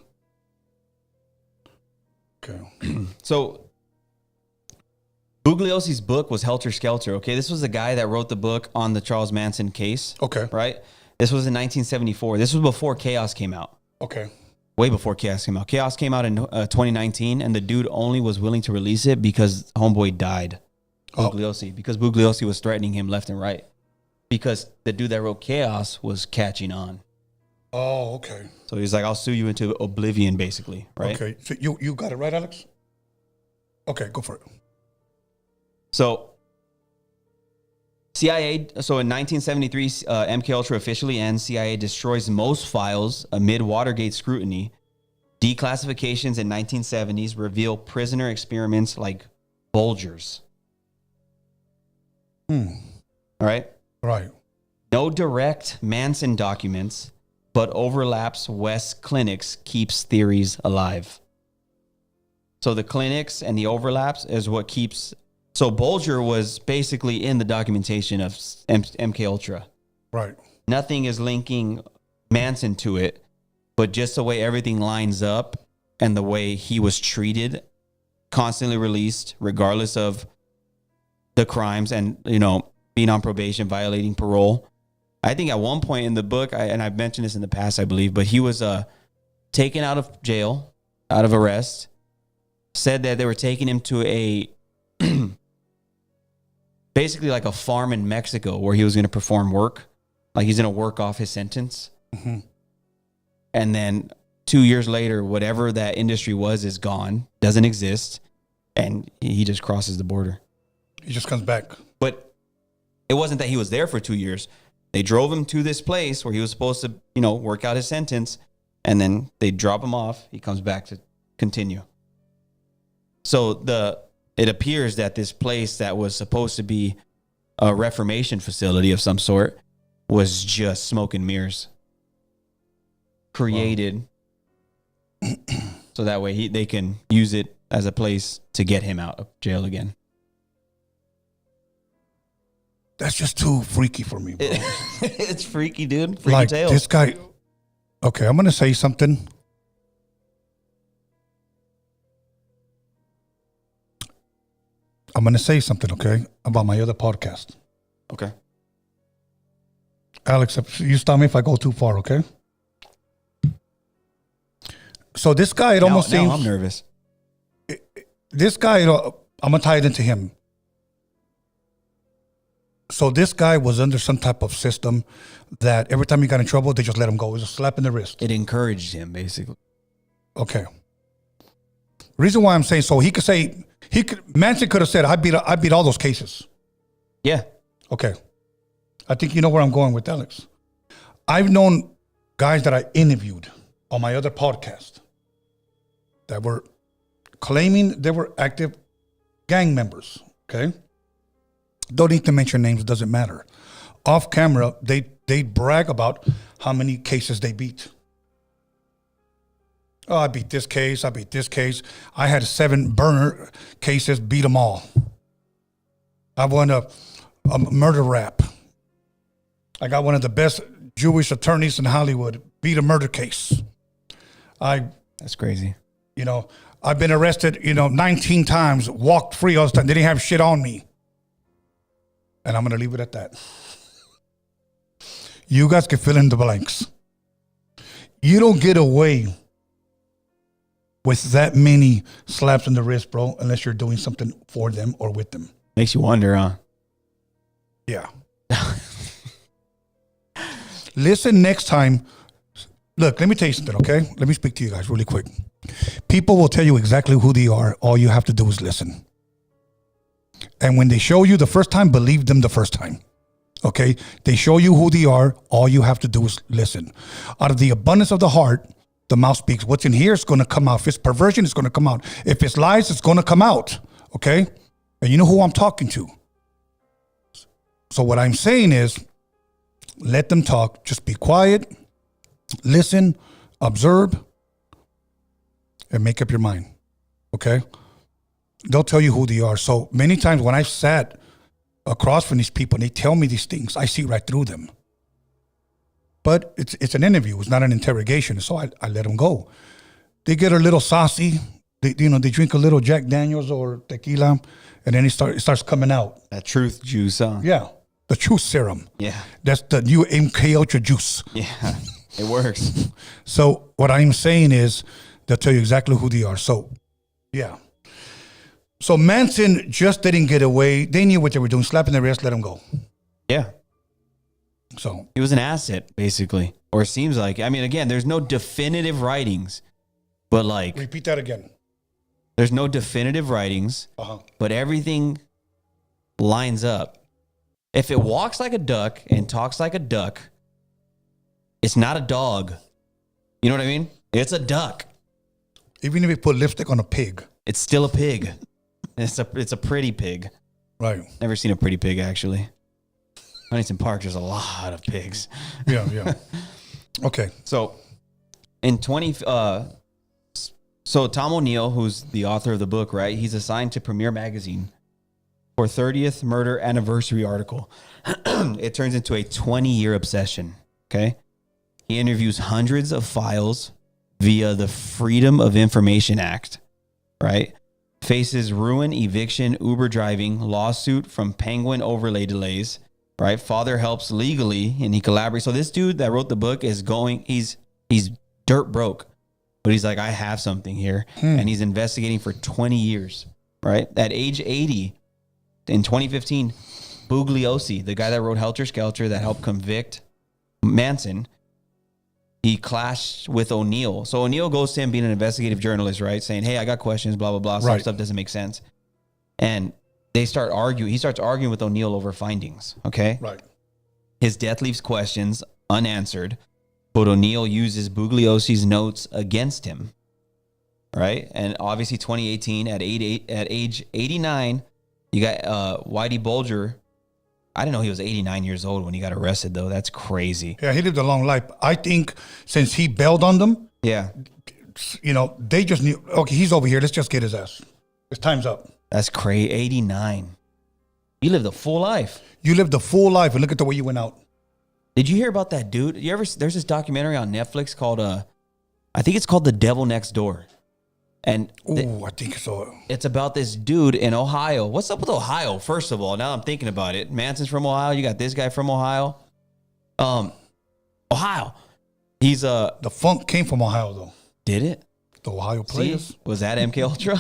Okay. So, Bugliosi's book was Helter Skelter. Okay, this was the guy that wrote the book on the Charles Manson case. Okay. Right. This was in 1974. This was before Chaos came out. Okay. Way before Chaos came out. Chaos came out in 2019, and the dude only was willing to release it because homeboy died. Bugliosi, because Bugliosi was threatening him left and right. Because the dude that wrote Chaos was catching on. Oh, okay. So he's like, I'll sue you into oblivion, basically, right? Okay. So you got it right, Alex? Okay, go for it. So CIA, so in 1973, MKUltra officially ends. CIA destroys most files amid Watergate scrutiny. Declassifications in 1970s reveal prisoner experiments like Bulger's. All right? Right. No direct Manson documents, but overlaps West clinics keeps theories alive. So the clinics and the overlaps is what keeps... So Bulger was basically in the documentation of MKUltra. Right. Nothing is linking Manson to it, but just the way everything lines up and the way he was treated, constantly released, regardless of the crimes and, you know, being on probation, violating parole. I think at one point in the book, and I've mentioned this in the past, I believe, but he was taken out of jail, out of arrest, said that they were taking him to a... basically like a farm in Mexico where he was going to perform work. Like he's going to work off his sentence. Mm-hmm. And then 2 years later, whatever that industry was is gone, doesn't exist. And he just crosses the border. He just comes back. But it wasn't that he was there for 2 years. They drove him to this place where he was supposed to, you know, work out his sentence. And then they drop him off. He comes back to continue. So it appears that this place that was supposed to be a reformation facility of some sort was just smoke and mirrors created. Wow. So that way they can use it as a place to get him out of jail again. That's just too freaky for me, bro. It's freaky, dude. Freaky like tales. This guy. Okay, I'm going to say something. I'm going to say something, okay, about my other podcast. Okay. Alex, you stop me if I go too far, okay? So this guy, it almost seems... Now I'm nervous. This guy, I'm going to tie it into him. So this guy was under some type of system that every time he got in trouble, they just let him go. It was a slap in the wrist. It encouraged him, basically. Okay. Reason why I'm saying so, he could say... Manson could have said, I beat all those cases. Yeah. Okay. I think you know where I'm going with Alex. I've known guys that I interviewed on my other podcast that were claiming they were active gang members. Okay. Don't need to mention names. It doesn't matter. Off camera, they brag about how many cases they beat. Oh, I beat this case. I beat this case. I had 7 burner cases, beat them all. I won a murder rap. I got one of the best Jewish attorneys in Hollywood, beat a murder case. That's crazy. You know, I've been arrested, 19 times, walked free all the time. They didn't have shit on me. And I'm going to leave it at that. You guys can fill in the blanks. You don't get away with that many slaps in the wrist, bro, unless you're doing something for them or with them. Makes you wonder, huh? Yeah. Listen next time. Look, let me tell you something, okay? Let me speak to you guys really quick. People will tell you exactly who they are. All you have to do is listen. And when they show you the first time, believe them the first time. Okay? They show you who they are. All you have to do is listen. Out of the abundance of the heart, the mouth speaks. What's in here is going to come out. If it's perversion, it's going to come out. If it's lies, it's going to come out. Okay? And you know who I'm talking to. So what I'm saying is, let them talk. Just be quiet. Listen. Observe. And make up your mind. Okay? They'll tell you who they are. So many times when I've sat across from these people and they tell me these things, I see right through them. But it's an interview. It's not an interrogation. So I let them go. They get a little saucy. They drink a little Jack Daniels or tequila, and then it starts coming out. That truth juice, huh? Yeah, the truth serum. Yeah. That's the new MK Ultra juice. Yeah. It works. So what I'm saying is they'll tell you exactly who they are. So, yeah. So Manson just didn't get away. They knew what they were doing. Slapping the wrist, let him go. Yeah. So he was an asset, basically. Or it seems like. I mean, again, there's no definitive writings. But like. Repeat that again. There's no definitive writings. But everything lines up. If it walks like a duck and talks like a duck, it's not a dog. You know what I mean? It's a duck. Even if you put lipstick on a pig. It's still a pig. It's a pretty pig. Right. Never seen a pretty pig, actually. Huntington Park, there's a lot of pigs. Yeah. Okay. So, so Tom O'Neill, who's the author of the book, right? He's assigned to Premiere Magazine for 30th murder anniversary article. It turns into a 20-year obsession, okay? He interviews hundreds of files via the Freedom of Information Act, right? Faces ruin, eviction, Uber driving, lawsuit from Penguin overlay delays, right? Father helps legally, and he collaborates. So this dude that wrote the book is he's dirt broke, but he's like, I have something here. And he's investigating for 20 years, right? At age 80, in 2015, Bugliosi, the guy that wrote Helter Skelter that helped convict Manson, he clashed with O'Neill. So O'Neill goes to him being an investigative journalist, right? Saying, hey, I got questions, blah, blah, blah. Some stuff doesn't make sense. And they start arguing. He starts arguing with O'Neill over findings, okay? Right. His death leaves questions unanswered, but O'Neill uses Bugliosi's notes against him, right? And obviously 2018, at age 89, you got Whitey Bulger. I didn't know he was 89 years old when he got arrested, though. That's crazy. Yeah, he lived a long life. I think since he bailed on them, yeah, they just knew, okay, he's over here. Let's just get his ass. His time's up. That's crazy. 89. You lived a full life. You lived a full life, and look at the way you went out. Did you hear about that dude? There's this documentary on Netflix called, I think it's called The Devil Next Door. And I think so. It's about this dude in Ohio. What's up with Ohio? First of all, now I'm thinking about it. Manson's from Ohio. You got this guy from Ohio. Ohio. He's the funk came from Ohio, though. Did it? The Ohio players. See? Was that MK Ultra?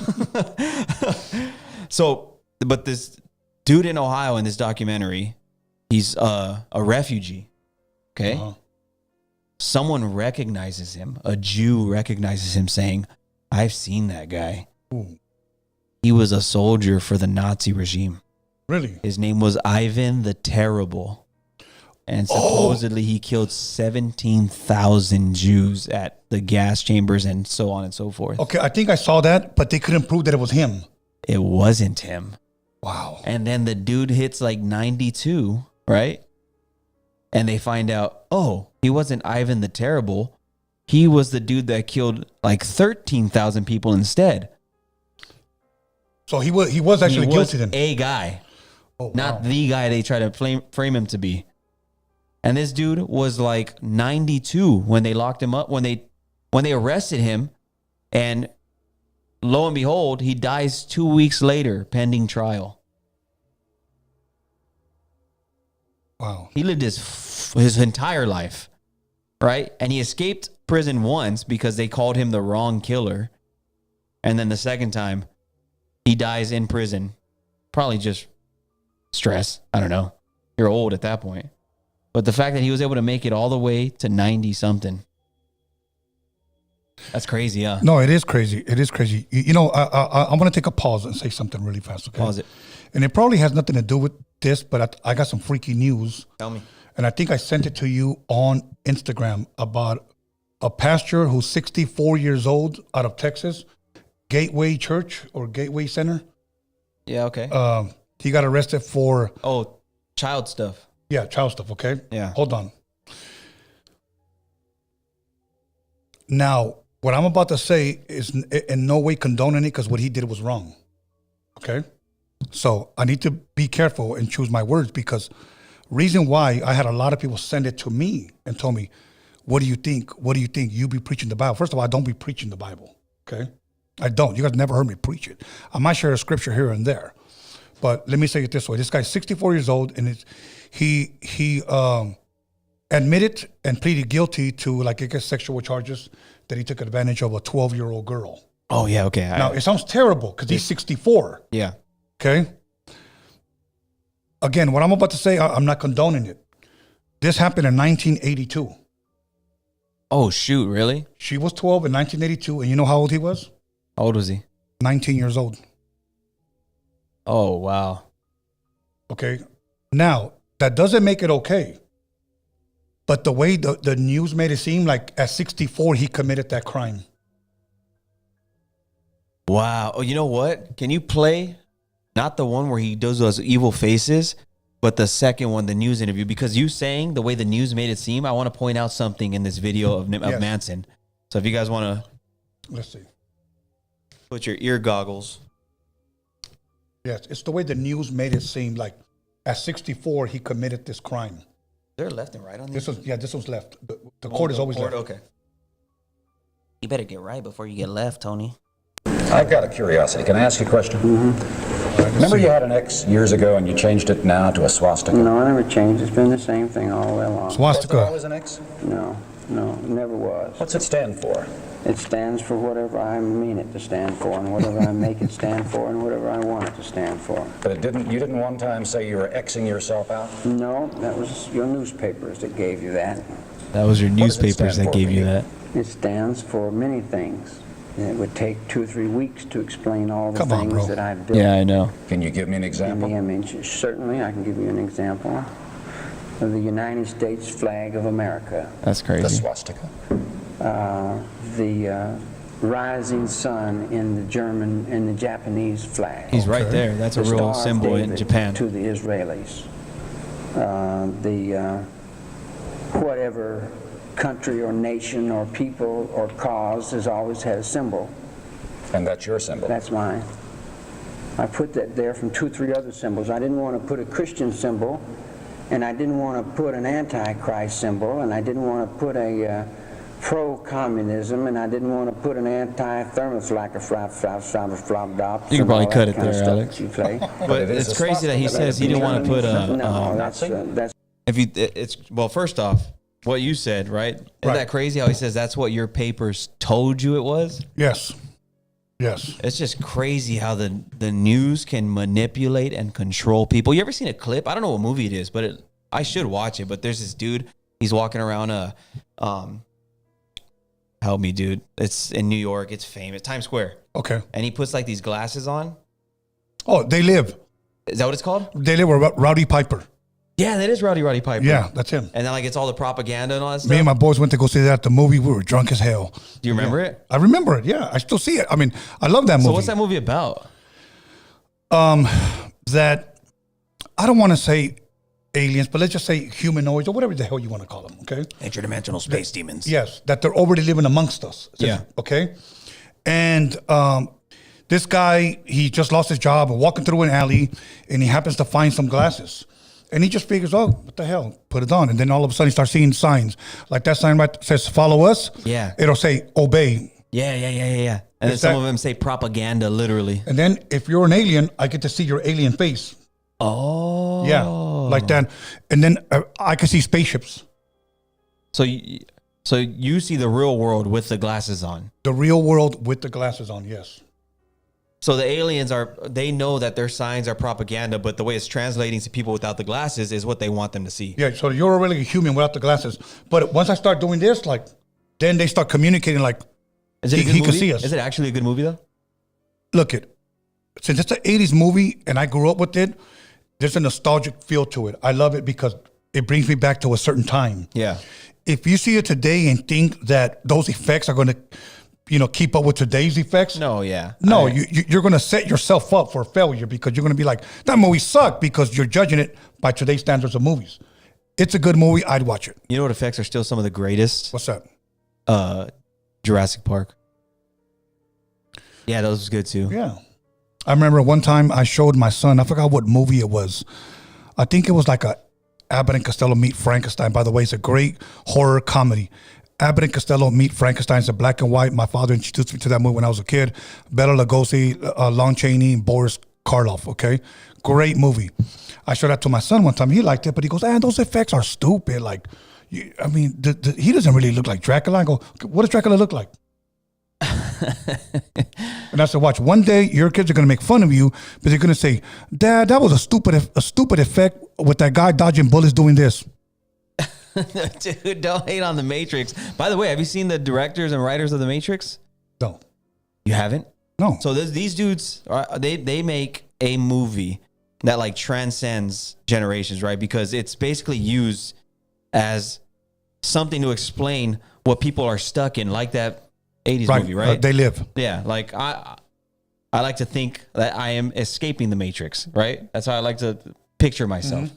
So, but this dude in Ohio in this documentary, he's a refugee. Okay. Someone recognizes him. A Jew recognizes him, saying, I've seen that guy. Ooh. He was a soldier for the Nazi regime. Really? His name was Ivan the Terrible. And supposedly he killed 17,000 Jews at the gas chambers and so on and so forth. Okay, I think I saw that, but they couldn't prove that it was him. It wasn't him. Wow. And then the dude hits like 92, right? And they find out, he wasn't Ivan the Terrible. He was the dude that killed like 13,000 people instead. So he was actually guilty then. A guy, not wow. the guy they try to frame him to be. And this dude was like 92 when they locked him up, when they arrested him, and lo and behold, he dies 2 weeks later pending trial. Wow. He lived his entire life, right? And he escaped prison once because they called him the wrong killer. And then the second time, he dies in prison. Probably just stress. I don't know. You're old at that point. But the fact that he was able to make it all the way to 90-something. That's crazy, huh? No, it is crazy. It is crazy. I want to take a pause and say something really fast, okay? Pause it. And it probably has nothing to do with this, but I got some freaky news. Tell me. And I think I sent it to you on Instagram about a pastor who's 64 years old out of Texas, Gateway Church or Gateway Center. Yeah, okay. He got arrested for... child stuff. Yeah, child stuff, okay? Yeah. Hold on. Now, what I'm about to say is in no way condoning it because what he did was wrong, okay? So I need to be careful and choose my words because reason why I had a lot of people send it to me and told me, what do you think? What do you think? You be preaching the Bible. First of all, I don't be preaching the Bible, okay? I don't. You guys never heard me preach it. I might share a scripture here and there, but let me say it this way: this guy's 64 years old, and he admitted and pleaded guilty to, like, I guess, sexual charges that he took advantage of a 12-year-old girl. Oh yeah, okay. Now it sounds terrible because he's 64. Yeah. Okay. Again, what I'm about to say, I'm not condoning it. This happened in 1982. Oh shoot, really? She was 12 in 1982, and you know how old he was? How old was he? 19 years old. Oh wow. Okay. Now, that doesn't make it okay. But the way the news made it seem like at 64, he committed that crime. Wow. Oh, you know what? Can you play not the one where he does those evil faces, but the second one, the news interview? Because you saying the way the news made it seem, I want to point out something in this video of Yes. Manson. So if you guys want to Let's see. put your ear goggles. Yes, it's the way the news made it seem like at 64, he committed this crime. They're left and right on these. This one's left. The court is always left. Okay. You better get right before you get left, Tony. I've got a curiosity. Can I ask you a question? Remember you had an X years ago and you changed it now to a swastika? No, I never changed. It's been the same thing all the way along. Was it Swastika. always an X? No, it never was. What's it stand for? It stands for whatever I mean it to stand for, and whatever I make it stand for, and whatever I want it to stand for. But you didn't one time say you were Xing yourself out? No, that was your newspapers that gave you that. That was your What does it newspapers stand that for, gave you Pete? that. It stands for many things. And it would take 2 or 3 weeks to explain all the Come on, things bro. that I've built Yeah, I know. Can you give me an in example? the image. Certainly, I can give you an example of the United States flag of America. That's The crazy. swastika. The rising sun in the Japanese flag. He's right there. That's a The real Star of symbol in David Japan. to the Israelis. Whatever country or nation or people or cause has always had a symbol. And that's your symbol. That's mine. I put that there from 2 or 3 other symbols. I didn't want to put a Christian symbol, and I didn't want to put an anti-Christ symbol, and I didn't want to put a pro-communism, and I didn't want to put an anti-thermosflack. You could probably cut it there, Alex. You play. But it is it's a crazy that he swastika. says he didn't want to put a. No, that's If you, it's well. First off, what you said, right? Isn't Right. that crazy? How he says that's what your papers told you it was. Yes. Yes. It's just crazy how the news can manipulate and control people. You ever seen a clip? I don't know what movie it is, but I should watch it. But there's this dude. He's walking around help me, dude. It's in New York. It's famous. Times Square. Okay. And he puts like these glasses on. Oh, They Live. Is that what it's called? They Live with Rowdy Piper. Yeah, that is Roddy Piper. Yeah, that's him. And then like it's all the propaganda and all that stuff. Me and my boys went to go see that at the movie. We were drunk as hell. Do you remember it? I remember it. Yeah, I still see it. I mean, I love that movie. So what's that movie about? That I don't want to say aliens, but let's just say humanoids or whatever the hell you want to call them. Okay. Interdimensional space demons. Yes, that they're already living amongst us. Yeah. Okay. And this guy, he just lost his job and walking through an alley, and he happens to find some glasses. And he just figures, oh, what the hell? Put it on. And then all of a sudden he starts seeing signs. Like that sign right says, follow us. Yeah. It'll say, obey. Yeah. And then Is some that- of them say propaganda, literally. And then if you're an alien, I get to see your alien face. Oh. Yeah, like that. And then I can see spaceships. So you see the real world with the glasses on. The real world with the glasses on, yes. So the aliens they know that their signs are propaganda, but the way it's translating to people without the glasses is what they want them to see. Yeah, so you're already a human without the glasses. But once I start doing this, like, then they start communicating like, Is it a good he movie? can see us. Is it actually a good movie though? Look it, since it's an 80s movie and I grew up with it, there's a nostalgic feel to it. I love it because it brings me back to a certain time. Yeah. If you see it today and think that those effects are going to, keep up with today's effects, No, yeah. No, you're going to set yourself up for failure because you're going to be like, that movie sucked because you're judging it by today's standards of movies. It's a good movie. I'd watch it. You know what effects are still some of the greatest? What's that? Jurassic Park. Yeah, those was good too. Yeah. I remember one time I showed my son, I forgot what movie it was. I think it was like a Abbott and Costello Meet Frankenstein. By the way, it's a great horror comedy. Abbott and Costello Meet Frankenstein's in black and white. My father introduced me to that movie when I was a kid. Bela Lugosi, Lon Chaney, and Boris Karloff. Okay, great movie. I showed that to my son one time. He liked it, but he goes, those effects are stupid. Like, I mean, he doesn't really look like Dracula. I go, what does Dracula look like? And I said, watch, one day your kids are going to make fun of you, but they're going to say, Dad, that was a stupid effect with that guy dodging bullets doing this. Dude, don't hate on The Matrix. By the way, have you seen the directors and writers of The Matrix? No. You haven't? No. So these dudes, they make a movie that like transcends generations, right? Because it's basically used as something to explain what people are stuck in, like that 80s movie, right? They Live. Yeah, like I like to think that I am escaping the Matrix, right? That's how I like to picture myself. Mm-hmm.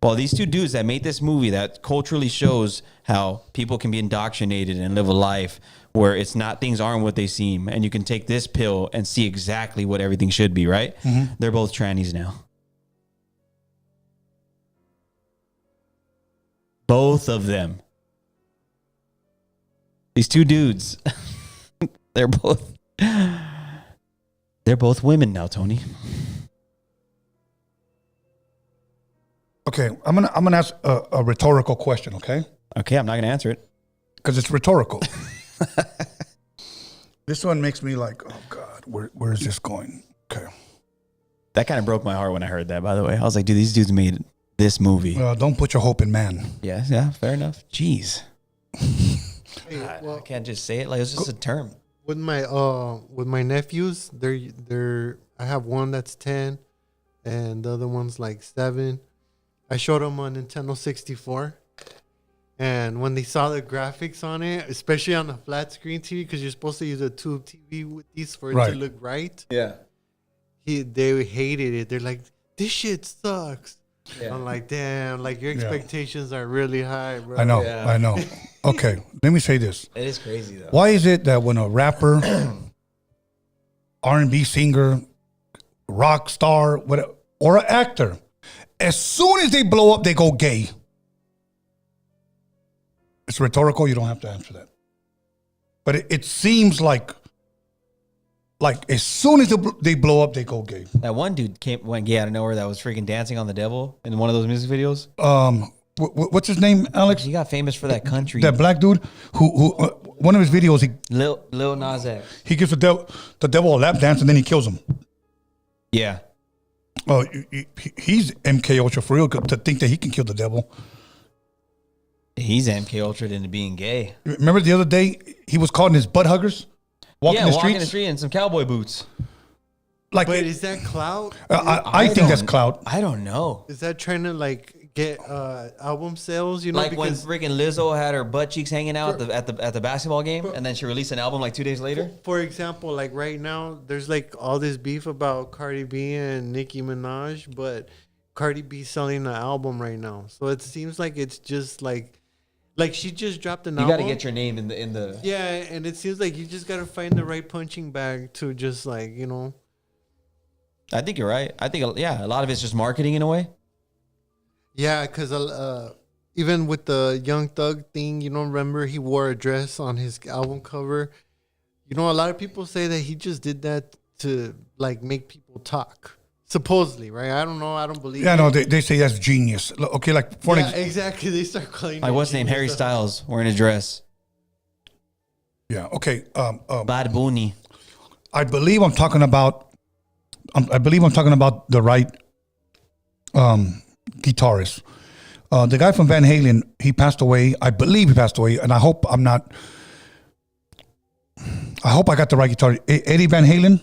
Well, these two dudes that made this movie that culturally shows how people can be indoctrinated and live a life where it's not, things aren't what they seem, and you can take this pill and see exactly what everything should be, right? Mm-hmm. They're both trannies now. Both of them. These two dudes, they're both women now, Tony. Okay, I'm gonna ask a rhetorical question. Okay. Okay, I'm not gonna answer it because it's rhetorical. This one makes me like, oh God, where is this going? Okay. That kind of broke my heart when I heard that. By the way, I was like, dude, these dudes made this movie. Don't put your hope in man. Yeah, fair enough. Jeez. Hey, well, I can't just say it like it's just a term. With my nephews, they're I have one that's 10 and the other one's like 7. I showed them a Nintendo 64, and when they saw the graphics on it, especially on a flat screen TV, because you're supposed to use a tube TV with these for it to look right. Yeah. They hated it. They're like, this shit sucks. Yeah. I'm like, damn, like your expectations are really high, bro. I know. Okay, let me say this. It is crazy though. Why is it that when a rapper, R&B singer, rock star, whatever, or an actor, as soon as they blow up, they go gay? It's rhetorical. You don't have to answer that. But it seems like as soon as they blow up, they go gay. That one dude went gay out of nowhere that was freaking dancing on the devil in one of those music videos. What's his name, Alex? He got famous for that country. That black dude who one of his videos, Lil Nas X. He gives the devil a lap dance and then he kills him. Yeah. Oh, he's MK Ultra for real to think that he can kill the devil. He's MK Ultra into being gay. Remember the other day he was caught in his butt huggers, walking the street in some cowboy boots. Like, but is that clout? I think that's clout. I don't know. Is that trying to like get album sales? You know, like when freaking Lizzo had her butt cheeks hanging out at the basketball game, and then she released an album like 2 days later. For example, like right now, there's like all this beef about Cardi B and Nicki Minaj, but Cardi B selling an album right now, so it seems like it's just like she just dropped an album. You got to get your name in the yeah, and it seems like you just got to find the right punching bag to just like, you know. I think you're right. I think a lot of it's just marketing in a way. Yeah, because even with the Young Thug thing, you know, remember he wore a dress on his album cover. You know, a lot of people say that he just did that to like make people talk. Supposedly, right? I don't know. I don't believe. Yeah, no, they say that's genius. Okay, like for exactly. They start calling. Like what's his name? Harry Styles wearing a dress. Yeah. Okay. Bad Bunny. I believe I'm talking about the right guitarist. The guy from Van Halen, he passed away. I believe he passed away, and I hope I got the right guitar. Eddie Van Halen.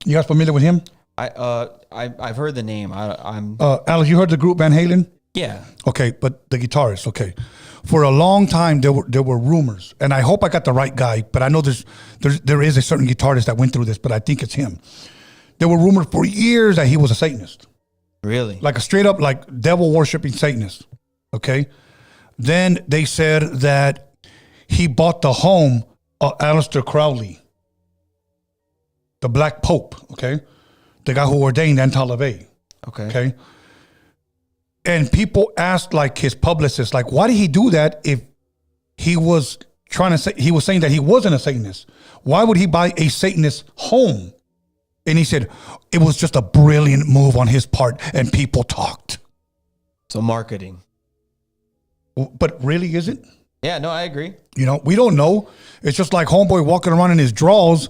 You guys familiar with him? I've heard the name. I'm Alex, you heard the group Van Halen? Yeah. Okay, but the guitarist, okay. For a long time there were rumors, and I hope I got the right guy, but I know there is a certain guitarist that went through this, but I think it's him. There were rumors for years that he was a Satanist. Really? Like a straight up like devil worshiping Satanist. Okay? Then they said that he bought the home of Aleister Crowley, the Black Pope, okay? The guy who ordained Anti-LaVey. Okay. And people asked like his publicist, like, why did he do that if he was saying that he wasn't a Satanist. Why would he buy a Satanist home? And he said it was just a brilliant move on his part, and people talked. So marketing. But really, is it? Yeah, no, I agree. You know, we don't know. It's just like homeboy walking around in his drawers.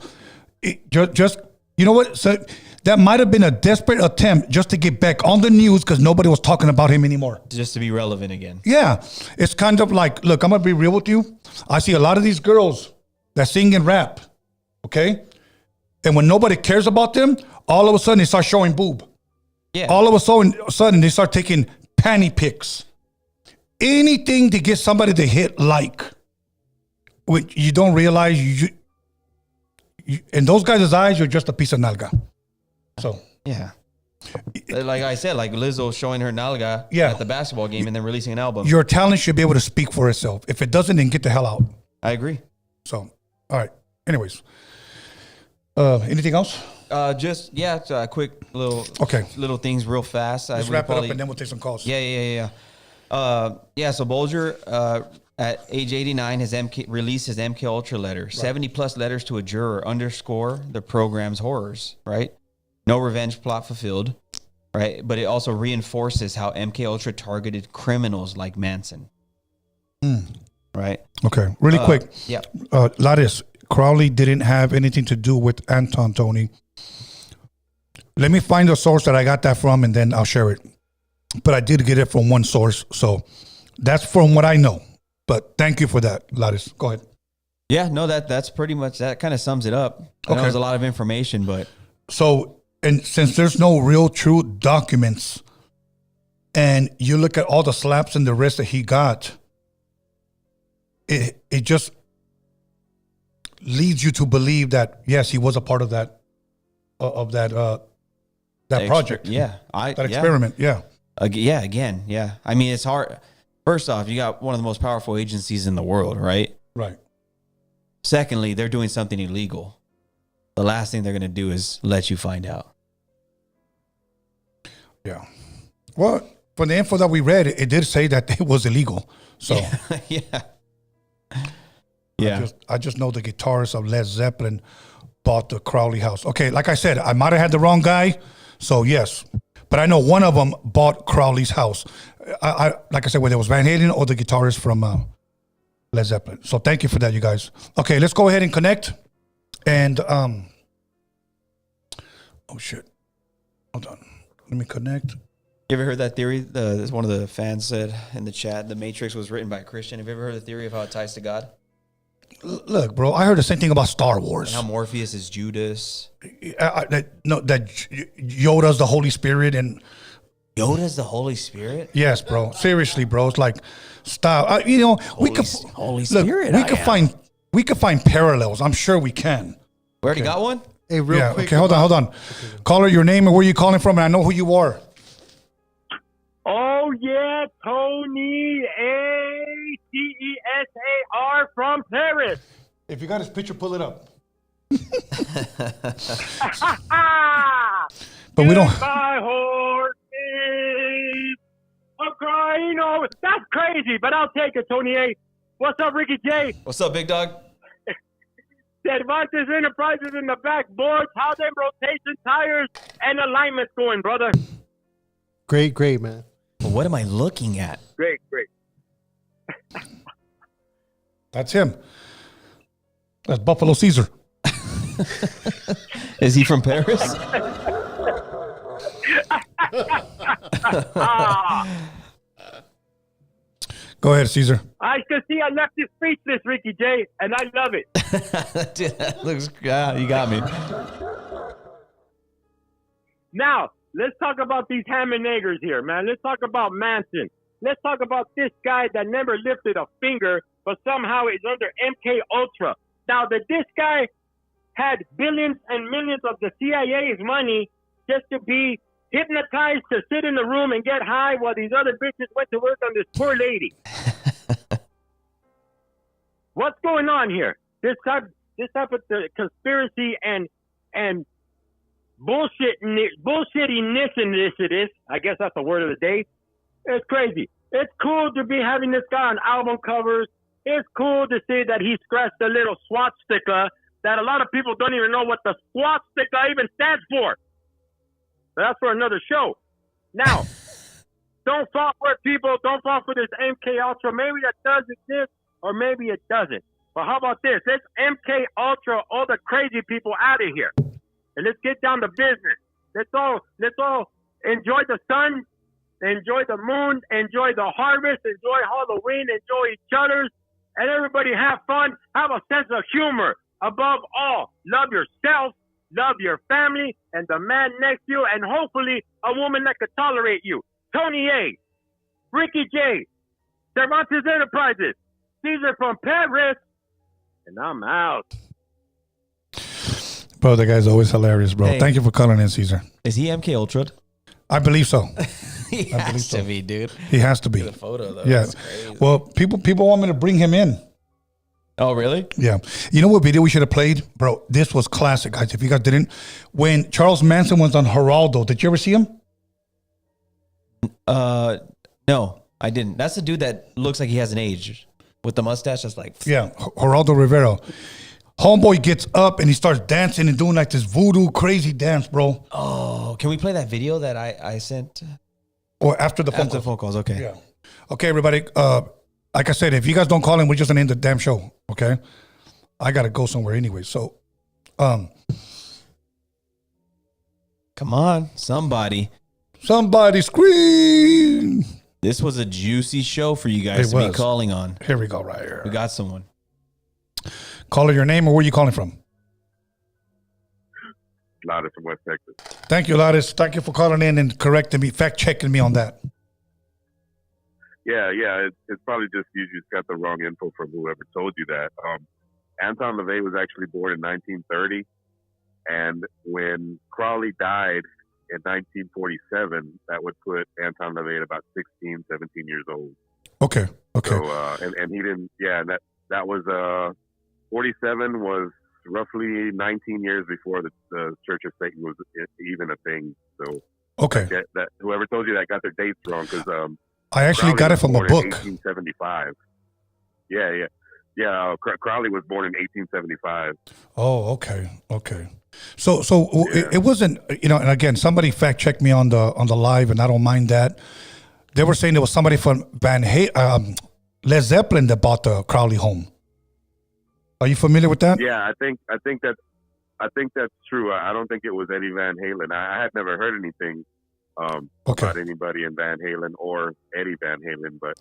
Just you know what? So that might have been a desperate attempt just to get back on the news because nobody was talking about him anymore. Just to be relevant again. Yeah. It's kind of like, look, I'm going to be real with you. I see a lot of these girls that sing and rap, okay? And when nobody cares about them, all of a sudden they start showing boob. Yeah. All of a sudden they start taking panty pics. Anything to get somebody to hit like. Which you don't realize, you in those guys' eyes, you're just a piece of nalga. So yeah, like I said, like Lizzo showing her nalga at the basketball game and then releasing an album. Your talent should be able to speak for itself. If it doesn't, then get the hell out. I agree. So, all right. Anyways, anything else? Just quick little things real fast. Let's wrap it up and then we'll take some calls. Yeah. So Bolger, at age 89, released his MK Ultra letter. Right. 70 plus letters to a juror underscore the program's horrors, right? No revenge plot fulfilled, right? But it also reinforces how MK Ultra targeted criminals like Manson. Right? Okay. Really quick. Yeah. Lattice, Crowley didn't have anything to do with Anton, Tony. Let me find the source that I got that from and then I'll share it. But I did get it from one source. So that's from what I know. But thank you for that, Lattice. Go ahead. Yeah, no, that's pretty much, that kind of sums it up. I know it was a lot of information, but. So, and since there's no real true documents and you look at all the slaps and the wrist that he got, it just leads you to believe that, yes, he was a part of that project. Yeah. That experiment. Yeah. Yeah. I mean, it's hard. First off, you got one of the most powerful agencies in the world, right? Right. Secondly, they're doing something illegal. The last thing they're going to do is let you find out. Yeah. Well, from the info that we read, it did say that it was illegal. So yeah. I just know the guitarist of Led Zeppelin bought the Crowley house. Okay, like I said, I might have had the wrong guy. So yes. But I know one of them bought Crowley's house. I like I said, whether it was Van Halen or the guitarist from Led Zeppelin. So thank you for that, you guys. Okay, let's go ahead and connect. And oh shit, hold on. Let me connect. You ever heard that theory? One of the fans said in the chat, The Matrix was written by a Christian. Have you ever heard the theory of how it ties to God? Look, bro, I heard the same thing about Star Wars. And how Morpheus is Judas. That Yoda's the Holy Spirit and Yoda's the Holy Spirit? Yes, bro. Seriously, bro. It's like, stop. We could find parallels. I'm sure we can. We already got one? Hey, real quick. Okay, hold on. Okay. Caller, your name and where you calling from, and I know who you are. Oh, yeah, Tony A-T-E-S-A-R from Paris. If you got his picture, pull it up. But we don't. My horses are crying over. That's crazy, but I'll take it, Tony A. What's up, Ricky J? What's up, big dog? Cervantes Enterprises in the back, boards, how them rotation tires and alignments going, brother? Great, man. Well, what am I looking at? Great. That's him. That's Buffalo Caesar. Is he from Paris? Go ahead, Caesar. I can see I left you speechless, Ricky J, and I love it. Dude, that looks, you got me. Now, let's talk about these ham and eggers here, man. Let's talk about Manson. Let's talk about this guy that never lifted a finger, but somehow is under MK Ultra. Now, that this guy had billions and millions of the CIA's money just to be hypnotized to sit in the room and get high while these other bitches went to work on this poor lady. What's going on here? This type of conspiracy and bullshittiness in this, I guess that's the word of the day. It's crazy. It's cool to be having this guy on album covers It's cool to see that he scratched a little swastika that a lot of people don't even know what the swastika even stands for. But that's for another show. Now, don't fall for it, people. Don't fall for this MK Ultra. Maybe that does exist, or maybe it doesn't. But how about this? Let's MK Ultra all the crazy people out of here, and let's get down to business. Let's all enjoy the sun, enjoy the moon, enjoy the harvest, enjoy Halloween, enjoy each other's, and everybody have fun. Have a sense of humor. Above all, love yourself, love your family, and the man next to you, and hopefully a woman that could tolerate you. Tony A, Ricky J, Cervantes Enterprises, Caesar from Paris, and I'm out. Bro, the guy's always hilarious, bro. Hey. Thank you for calling in, Caesar. Is he MK Ultra? I believe so. He has to be, dude. He has to be. The photo though. Yeah. That's crazy. Well, people want me to bring him in. Oh, really? Yeah. You know what video we should have played? Bro, this was classic, guys. If you guys didn't. When Charles Manson was on Geraldo, did you ever see him? No, I didn't. That's the dude that looks like he hasn't aged with the mustache. That's like, Yeah, Geraldo Rivera. Homeboy gets up and he starts dancing and doing like this voodoo crazy dance, bro. oh, can we play that video that I sent Or after the phone after the call. phone calls? Okay. Yeah. Okay, everybody. Like I said, if you guys don't call in, we're just gonna end the damn show. Okay. I gotta go somewhere anyway. So, Come on, somebody. somebody scream. This was a juicy show for you guys It to be was. calling on. Here we go, right here. We got someone. Caller, your name or where you calling from? Louder from West Texas. Thank you, Lattice. Thank you for calling in and correcting me, fact checking me on that. Yeah. It's probably just you just got the wrong info from whoever told you that. Anton LaVey was actually born in 1930, and when Crowley died in 1947, that would put Anton LaVey at about 16, 17 years old. Okay. Okay. So, and he didn't. Yeah, that was 47 was roughly 19 years before the Church of Satan was even a thing. So Okay. that whoever told you that got their dates wrong because I actually Crowley got it was from a born in book. 1875. Yeah. Crowley was born in 1875. Oh, okay. Okay. So it wasn't, and again, somebody fact checked me on the live, and I don't mind that. They were saying there was somebody from Led Zeppelin that bought the Crowley home. Are you familiar with that? Yeah, I think that's true. I don't think it was Eddie Van Halen. I had never heard anything Okay. about anybody in Van Halen or Eddie Van Halen, but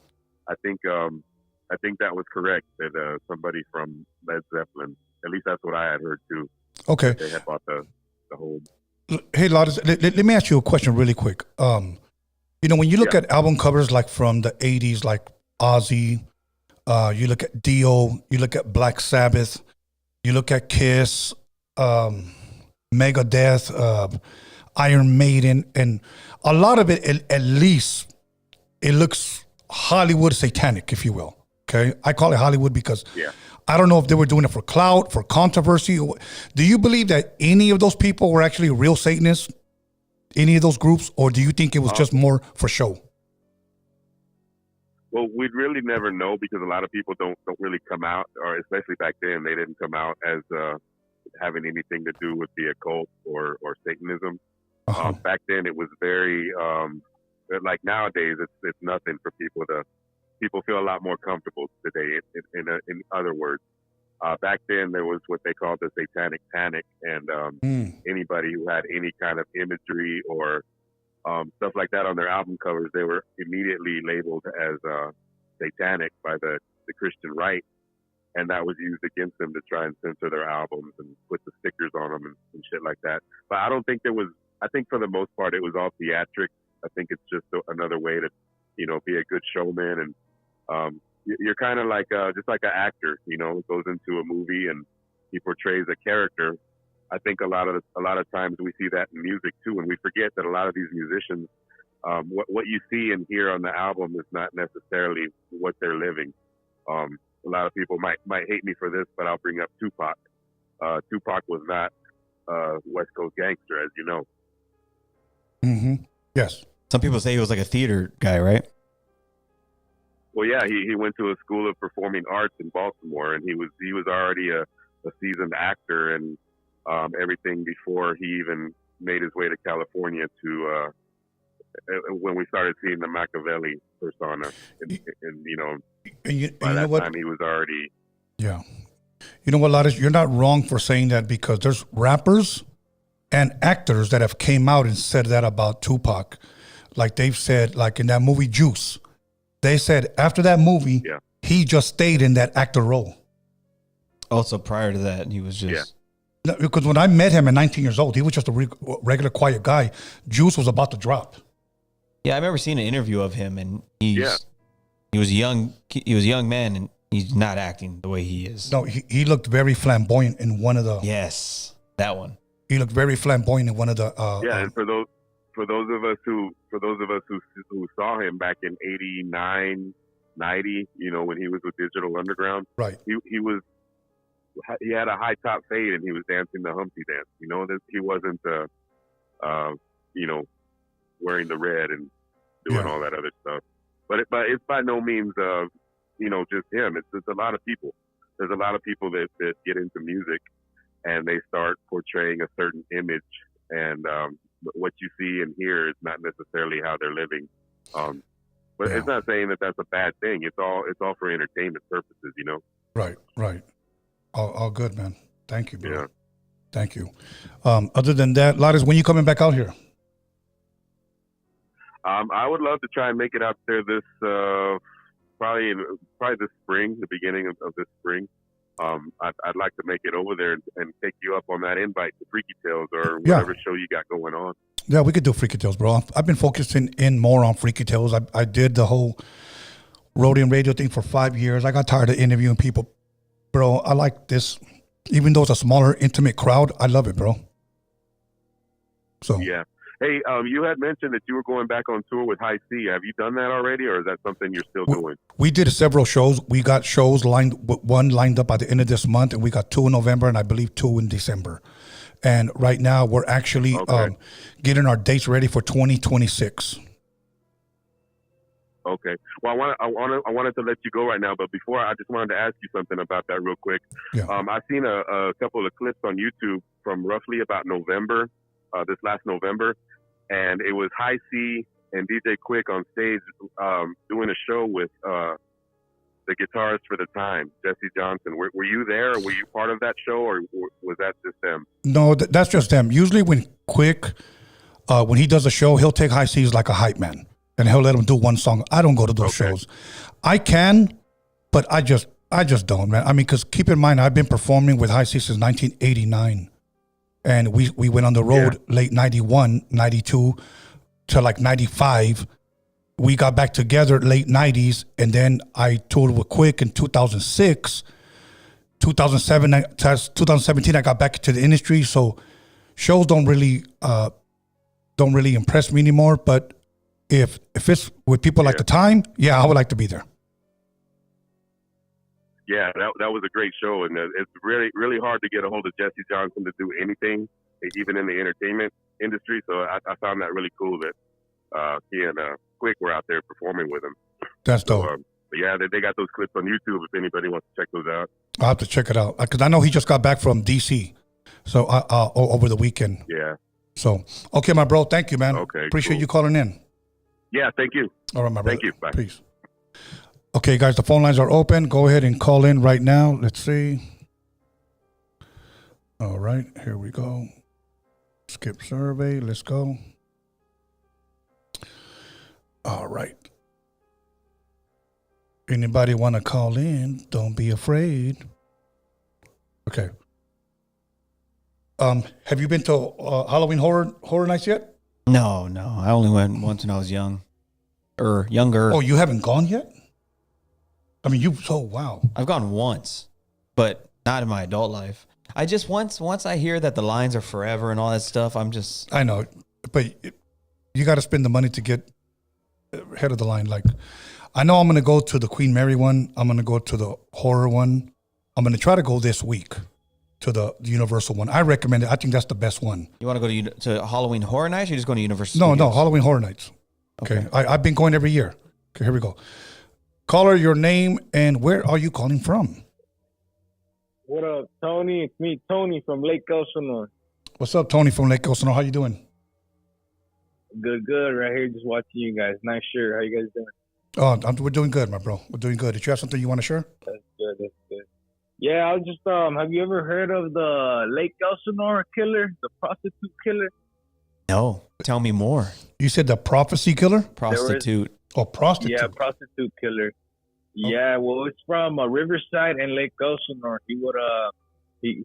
I think that was correct that somebody from Led Zeppelin. At least that's what I had heard too. Okay. They had bought the home. Hey, Lotus, let me ask you a question really quick. When you look at album covers like from the 80s, like Ozzy, you look at Dio, you look at Black Sabbath, you look at Kiss, Megadeth, Iron Maiden, and a lot of it, at least, it looks Hollywood satanic, if you will. Okay, I call it Hollywood because I don't know if they were doing it for clout, for controversy. Do you believe that any of those people were actually real Satanists, any of those groups, or do you think it was just more for show? Well, we'd really never know because a lot of people don't really come out, or especially back then, they didn't come out as having anything to do with the occult or Satanism. Back then, it was very like nowadays. It's nothing for people to. People feel a lot more comfortable today. In other words, back then there was what they called the Satanic Panic, and anybody who had any kind of imagery or stuff like that on their album covers, they were immediately labeled as satanic by the Christian right, and that was used against them to try and censor their albums and put the stickers on them and shit like that. But I don't think there was. I think for the most part it was all theatric. I think it's just another way to, be a good showman, and you're kind of like just like an actor, goes into a movie and he portrays a character. I think a lot of times we see that in music too, and we forget that a lot of these musicians, what you see and hear on the album is not necessarily what they're living. A lot of people might hate me for this, but I'll bring up Tupac. Tupac was not West Coast gangster, as you know. Mm-hmm. Yes. Some people say he was like a theater guy, right? Well, yeah, he went to a school of performing arts in Baltimore, and he was already a seasoned actor and everything before he even made his way to California to when we started seeing the Machiavelli persona, and by that time he was already. Yeah. You know what, Lattice? You're not wrong for saying that, because there's rappers and actors that have came out and said that about Tupac. Like they've said, like in that movie Juice, they said after that movie, he just stayed in that actor role. Also, prior to that, he was just... No, because when I met him at 19 years old, he was just a regular quiet guy. Juice was about to drop. Yeah, I remember seeing an interview of him, and he was young. He was a young man, and he's not acting the way he is. No, he looked very flamboyant in one of the... Yes, that one. He looked very flamboyant in one of the... and for those of us who saw him back in 89, 90, when he was with Digital Underground, right? He had a high top fade and he was dancing the Humpty dance. He wasn't wearing the red and doing all that other stuff. But it's by no means just him. It's a lot of people. There's a lot of people that get into music and they start portraying a certain image, and what you see and hear is not necessarily how they're living. But it's not saying that that's a bad thing. It's all for entertainment purposes, Right. All good, man. Thank you, bro. Yeah. Thank you. Other than that, Lattice, when you coming back out here? I would love to try and make it out there this probably this spring, the beginning of this spring. I'd like to make it over there and take you up on that invite to Freaky Tales or whatever show you got going on. Yeah, we could do Freaky Tales, bro. I've been focusing in more on Freaky Tales. I did the whole roadie and radio thing for 5 years. I got tired of interviewing people. Bro, I like this. Even though it's a smaller, intimate crowd, I love it, bro. So yeah. Hey, you had mentioned that you were going back on tour with High C. Have you done that already, or is that something you're still doing? We did several shows. We got shows one lined up by the end of this month, and we got 2 in November, and I believe 2 in December. And right now, we're actually getting our dates ready for 2026. Okay. Well, I wanted to let you go right now, but before, I just wanted to ask you something about that real quick. Yeah. I've seen a couple of clips on YouTube from roughly about November, this last November, and it was High C and DJ Quick on stage doing a show with the guitarist for the time, Jesse Johnson. Were you there? Or were you part of that show, or was that just them? No, that's just them. Usually when Quick, when he does a show, he'll take High C's like a hype man, and he'll let him do one song. I don't go to those shows. I can, but I just don't, man. I mean, because keep in mind, I've been performing with High C since 1989. And we went on the road late 91, 92 to like 95. We got back together late 90s, and then I toured with Quick in 2006. 2017, I got back to the industry. So shows don't really impress me anymore. But if it's with people like the time, I would like to be there. Yeah, that was a great show, and it's really, really hard to get a hold of Jesse Johnson to do anything, even in the entertainment industry. So I found that really cool that he and Quick were out there performing with him. That's dope. But yeah, they got those clips on YouTube if anybody wants to check those out. I'll have to check it out because I know he just got back from DC, so over the weekend. Yeah. So okay, my bro, thank you, man. Okay, appreciate you calling in. Yeah, thank you. All right, my brother. Thank you. Bye. Peace. Okay, guys, the phone lines are open. Go ahead and call in right now. Let's see. All right, here we go. Skip survey. Let's go. All right. Anybody want to call in? Don't be afraid. Okay. Have you been to Halloween horror nights yet? No. I only went once when I was young, or younger. Oh, you haven't gone yet? I mean, wow. I've gone once, but not in my adult life. I just once I hear that the lines are forever and all that stuff, I know, but you got to spend the money to get ahead of the line. Like, I know I'm going to go to the Queen Mary one. I'm going to go to the horror one. I'm going to try to go this week to the Universal one. I recommend it. I think that's the best one. You want to go to Halloween Horror Nights, or you just going to Universal No, Studios? Halloween Horror Nights. Okay. I've been going every year. Okay, here we go. Caller, your name and where are you calling from? What up, Tony? It's me, Tony from Lake Elsinore. What's up, Tony from Lake Elsinore? How you doing? Good, right here, just watching you guys. Nice shirt. How you guys doing? We're doing good, my bro. We're doing good. Did you have something you want to share? That's good. Yeah, I was just have you ever heard of the Lake Elsinore killer, the prostitute killer? No, tell me more. You said the prophecy killer? Prostitute. Prostitute. Yeah, prostitute killer. Yeah, well, it's from Riverside and Lake Elsinore.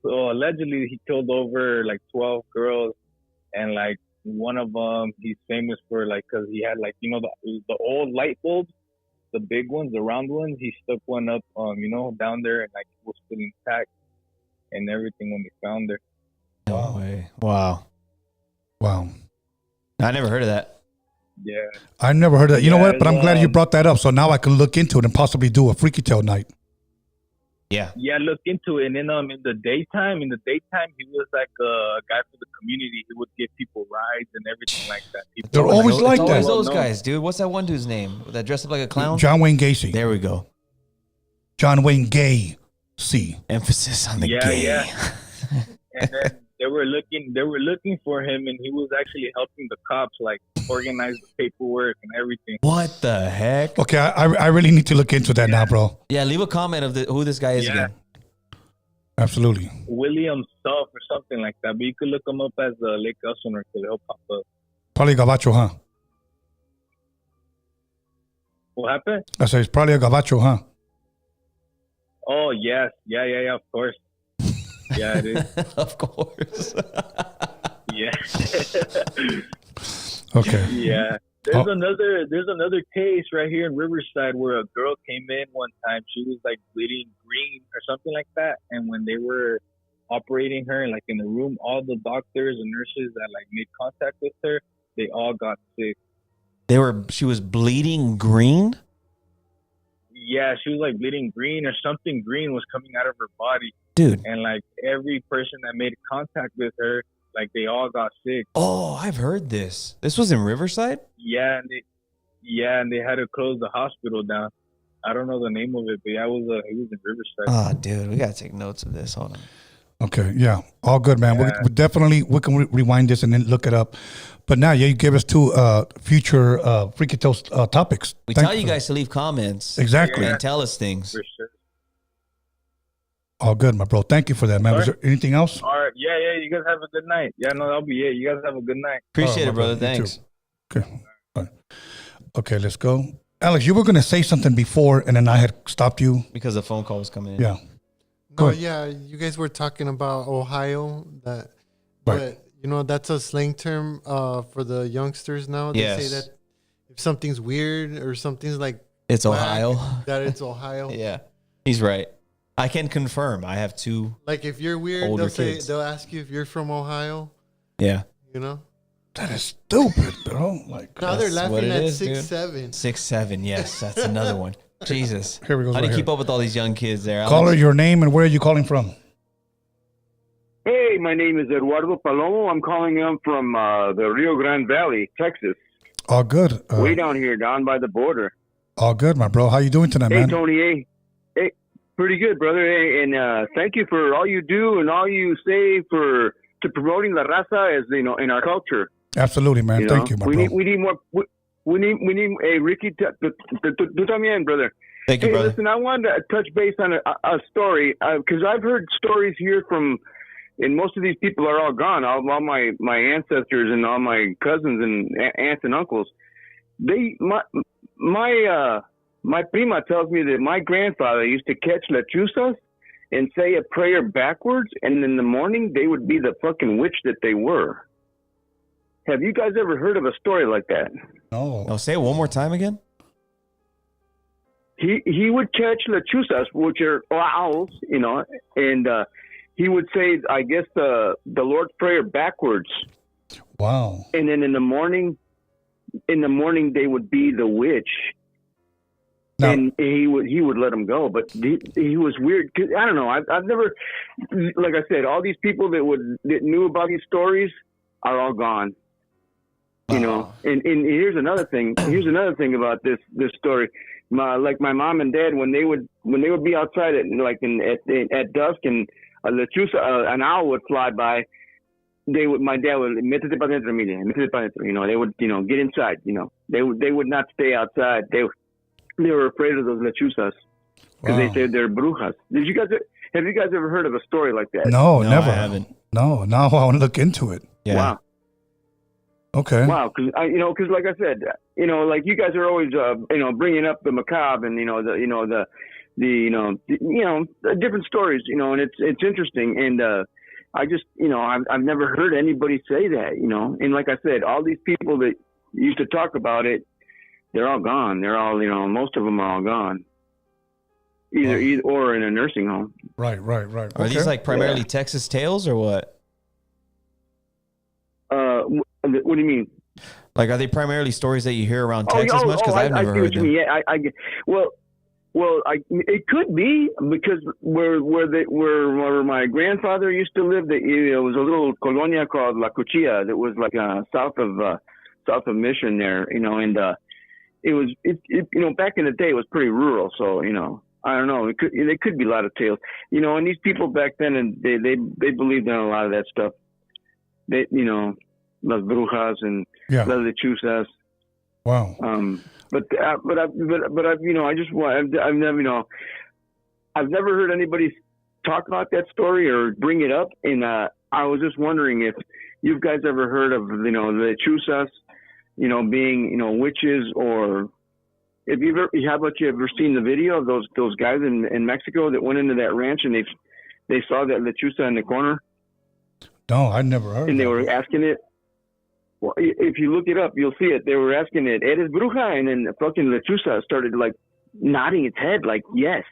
Allegedly he killed over like 12 girls, and like one of them he's famous for like because he had like the old light bulbs, the big ones, the round ones. He stuck one up down there and like it was still intact and everything when they found her. No way! Wow. I never heard of that. Yeah, I never heard of that. You know what? But I'm glad you um, brought that up, so now I can look into it and possibly do a Freaky Tale night. Yeah. Yeah, look into it. And then in the daytime, he was like a guy for the community. He would give people rides and everything like that. They're always like that. Always those guys, dude. What's that one dude's name that dressed up like a clown? John Wayne Gacy. There we go. John Wayne Gacy. Emphasis on the Yeah, gay. yeah. And then they were looking for him, and he was actually helping the cops like organize the paperwork and everything. What the heck? Okay, I really need to look into that now, bro. Yeah, leave a comment of who this guy is again. Absolutely. William Stuff or something like that. But you could look him up as Lake Elsinore killer. He'll pop up. Probably Gabacho, huh? What happened? I said it's probably a Gabacho, huh? Oh yes, yeah, of course. Yeah, it is. Of course. Yeah. Okay. Yeah. There's another case right here in Riverside where a girl came in one time. She was like bleeding green or something like that. And when they were operating her, like in the room, all the doctors and nurses that like made contact with her, they all got sick. She was bleeding green? Yeah, she was like bleeding green or something green was coming out of her body. Dude. And like every person that made contact with her, like they all got sick. Oh, I've heard this. This was in Riverside? Yeah, and they had to close the hospital down. I don't know the name of it, but yeah, it was in Riverside. Oh, dude, we gotta take notes of this. Hold on. Okay, yeah, all good, man. Yeah. We definitely can rewind this and then look it up. But now, yeah, you gave us two future Freaky Tale topics. We tell you guys to leave comments. Exactly. And tell us things. For sure. All good, my bro. Thank you for that, man. All Was there anything else? All right. Yeah. You guys have a good night. Yeah, no, that'll be it. You guys have a good night. Appreciate my it, brother. brother. You Thanks. too. Okay. Fine. Okay, let's go. Alex, you were going to say something before, and then I had stopped you. Because the phone call was coming in. Yeah. No, ahead. yeah, you guys were talking about Ohio. Right. But that's a slang term for the youngsters now. They Yes. say that if something's weird or something's like It's whack, Ohio. that it's Ohio. Yeah. He's right. I can confirm. I have two. Like if you're weird, Older they'll kids. they'll ask you if you're from Ohio. Yeah. You know. That is stupid, bro. Like, Now they're That's what laughing it at is, 6'7". 6'7". Yes, that's another one. Jesus. Here we go. How do you right keep here. up with all these young kids there? Alex? Caller, your name and where are you calling from? Hey, my name is Eduardo Palomo. I'm calling in from the Rio Grande Valley, Texas. All good. Way down here, down by the border. All good, my bro. How you doing tonight, Hey, man? Tony. Hey, pretty good, brother. Hey, and thank you for all you do and all you say to promoting La Raza as in our culture. Absolutely, man. You Thank know? you, my we bro. need more. We need a Ricky. Tú también, brother. Thank you, Hey, brother. listen, I wanted to touch base on a story because I've heard stories here from, and most of these people are all gone. All my ancestors and all my cousins and aunts and uncles. My prima tells me that my grandfather used to catch lechuzas and say a prayer backwards, and in the morning they would be the fucking witch that they were. Have you guys ever heard of a story like that? No. No, say it one more time again. He would catch lechuzas, which are owls, and he would say, I guess, the Lord's Prayer backwards. Wow. And then in the morning they would be the witch. Now, And he would let them go, but he was weird. 'Cause I don't know. I've never, like I said, all these people that knew about these stories are all gone. You know, and here's another thing. Here's another thing about this story. my mom and dad, when they would be outside at dusk and a lechuza, an owl would fly by, my dad would, métete pa dentro, mire, métete pa dentro. You know, they would, get inside. You know, they would not stay outside. They were afraid of those lechuzas because they said they're brujas. Have you guys ever heard of a story like that? No, never. I haven't. No, now I want to look into it. Yeah. Wow. Okay. Wow, because like I said, like you guys are always, bringing up the macabre and the different stories, and it's interesting, and I just, I've never heard anybody say that, and like I said, all these people that used to talk about it, they're all gone. They're all, most of them are all gone, either or in a nursing home. Right. Are these like primarily Texas tales or what? What do you mean? Like, are they primarily stories that you hear around Texas much? Because I've never heard them. Yeah, it could be because where my grandfather used to live, it was a little colonia called La Cuchilla that was like south of Mission there, and it was back in the day it was pretty rural, so I don't know, there could be a lot of tales, and these people back then, and they believed in a lot of that stuff. They las brujas and las lechuzas. Wow. But I've never heard anybody talk about that story or bring it up, and I was just wondering if you guys ever heard of the lechuzas, being witches, or how about you ever seen the video of those guys in Mexico that went into that ranch and they saw that lechuza in the corner? No, I never heard. And they were asking it. Well, if you look it up, you'll see it. They were asking it, "Eres bruja?" And then the fucking lechuza started like nodding its head, like yes.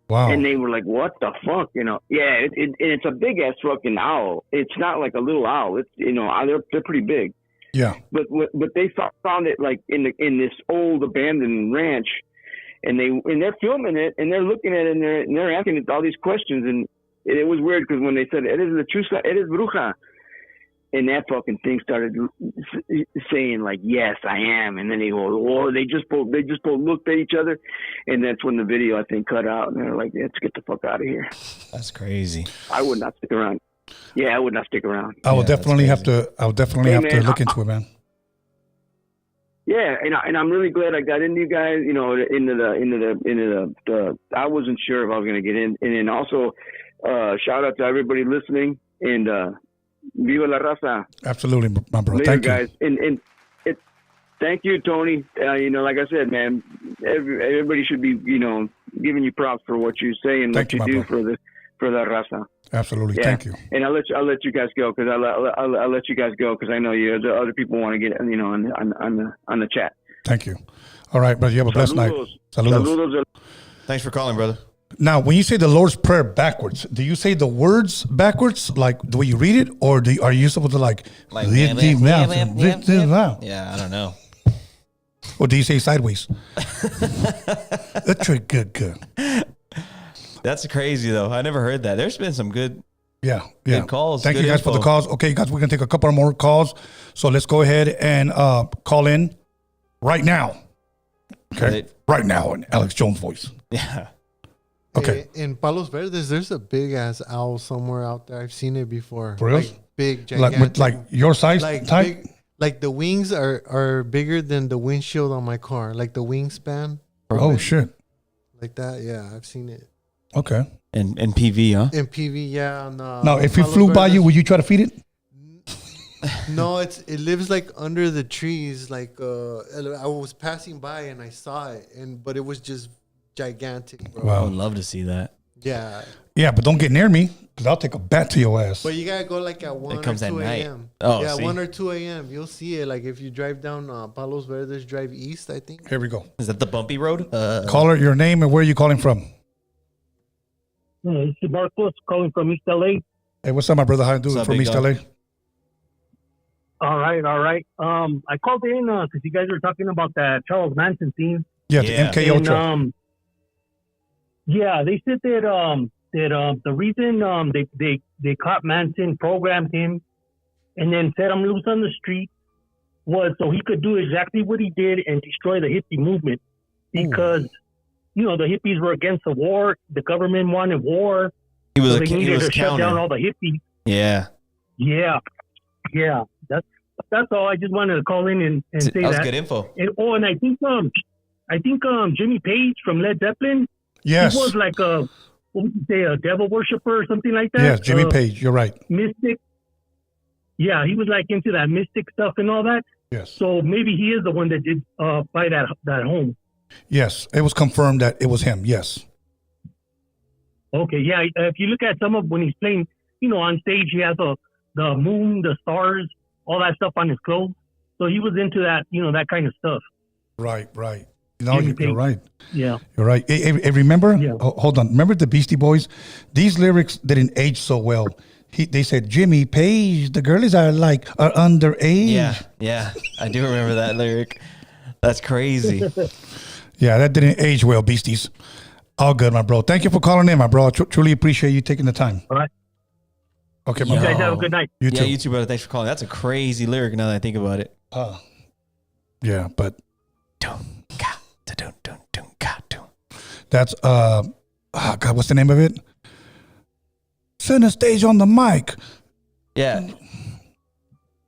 Wow. And they were like, "What the fuck?" Yeah, it's a big ass fucking owl. It's not like a little owl. It's they're pretty big. Yeah. But they found it like in this old abandoned ranch, and they're filming it and they're looking at it and they're asking it all these questions, and it was weird because when they said "Eres lechuza," "Eres bruja," and that fucking thing started saying like, "Yes, I am," and then they just both looked at each other, and that's when the video I think cut out, and they're like, "Let's get the fuck out of here." That's crazy. I would not stick around. Yeah, I would not stick around. I will definitely have to. I'll definitely have to look into it, man. Yeah, and I'm really glad I got into you guys. Into the. I wasn't sure if I was going to get in, and then also shout out to everybody listening, and viva la raza. Absolutely, my bro. Later, thank you, guys. And thank you, Tony. Like I said, man, everybody should be giving you props for what you say and what you do for the raza. Absolutely, thank you. And I'll let you guys go because I'll let you guys go because I know the other people want to get on the chat. Thank you. All right, brother. You have a blessed night. Saludos. Thanks for calling, brother. Now, when you say the Lord's Prayer backwards, do you say the words backwards, like the way you read it, or are you supposed to like yeah, I don't know. Or do you say sideways? Good. That's crazy though. I never heard that. There's been some good calls. Thank you guys for the calls. Okay, guys, we're gonna take a couple more calls. So let's go ahead and call in right now. Okay, right now in Alex Jones' voice. Yeah. Okay. In Palos Verdes, there's a big ass owl somewhere out there. I've seen it before. For real? Like big, gigantic. With your size type? Like the wings are bigger than the windshield on my car. Like the wingspan. Oh shit. Like that, yeah. I've seen it. Okay. In PV, huh? In PV, yeah. Now, if it flew by you, would you try to feed it? No, it lives like under the trees. Like I was passing by and I saw it, but it was just gigantic, bro. Wow. I would love to see that. Yeah. Yeah, but don't get near me because I'll take a bat to your ass. But you gotta go like at 1 or 2 a.m. Oh, yeah, see? 1 or 2 a.m. You'll see it. Like if you drive down Palos Verdes, drive east, I think. Here we go. Is that the bumpy road? Caller, your name and where are you calling from? This is Marcos calling from East LA. Hey, what's up, my brother? How you doing from East LA? All right. I called in because you guys were talking about that Charles Manson scene. Yeah, the MK Ultra. Yeah, they said that the reason they caught Manson, programmed him, and then set him loose on the street was so he could do exactly what he did and destroy the hippie movement. because the hippies were against the war. The government wanted war. He was so they needed to shut down all the hippies. Yeah. Yeah. That's all. I just wanted to call in and say that. That was good info. And I think Jimmy Page from Led Zeppelin. Yes. He was like a devil worshiper or something like that. Yes, Jimmy Page. You're right. Mystic. Yeah, he was like into that mystic stuff and all that. Yes. So maybe he is the one that did buy that home. Yes, it was confirmed that it was him. Yes. Okay, yeah. If you look at some of when he's playing, on stage, he has the moon, the stars, all that stuff on his clothes. So he was into that, that kind of stuff. Right. No, you're right. Yeah. You're right. Hey, remember? Yeah. Hold on. Remember the Beastie Boys? These lyrics didn't age so well. They said, Jimmy Page, the girlies are underage. Yeah. I do remember that lyric. That's crazy. Yeah, that didn't age well, Beasties. All good, my bro. Thank you for calling in, my bro. I truly appreciate you taking the time. All right. Okay, my You bro. guys have a good night. You too. You too, brother. Thanks for calling. That's a crazy lyric now that I think about it. Yeah, but that's God, what's the name of it? Center stage on the mic. Yeah.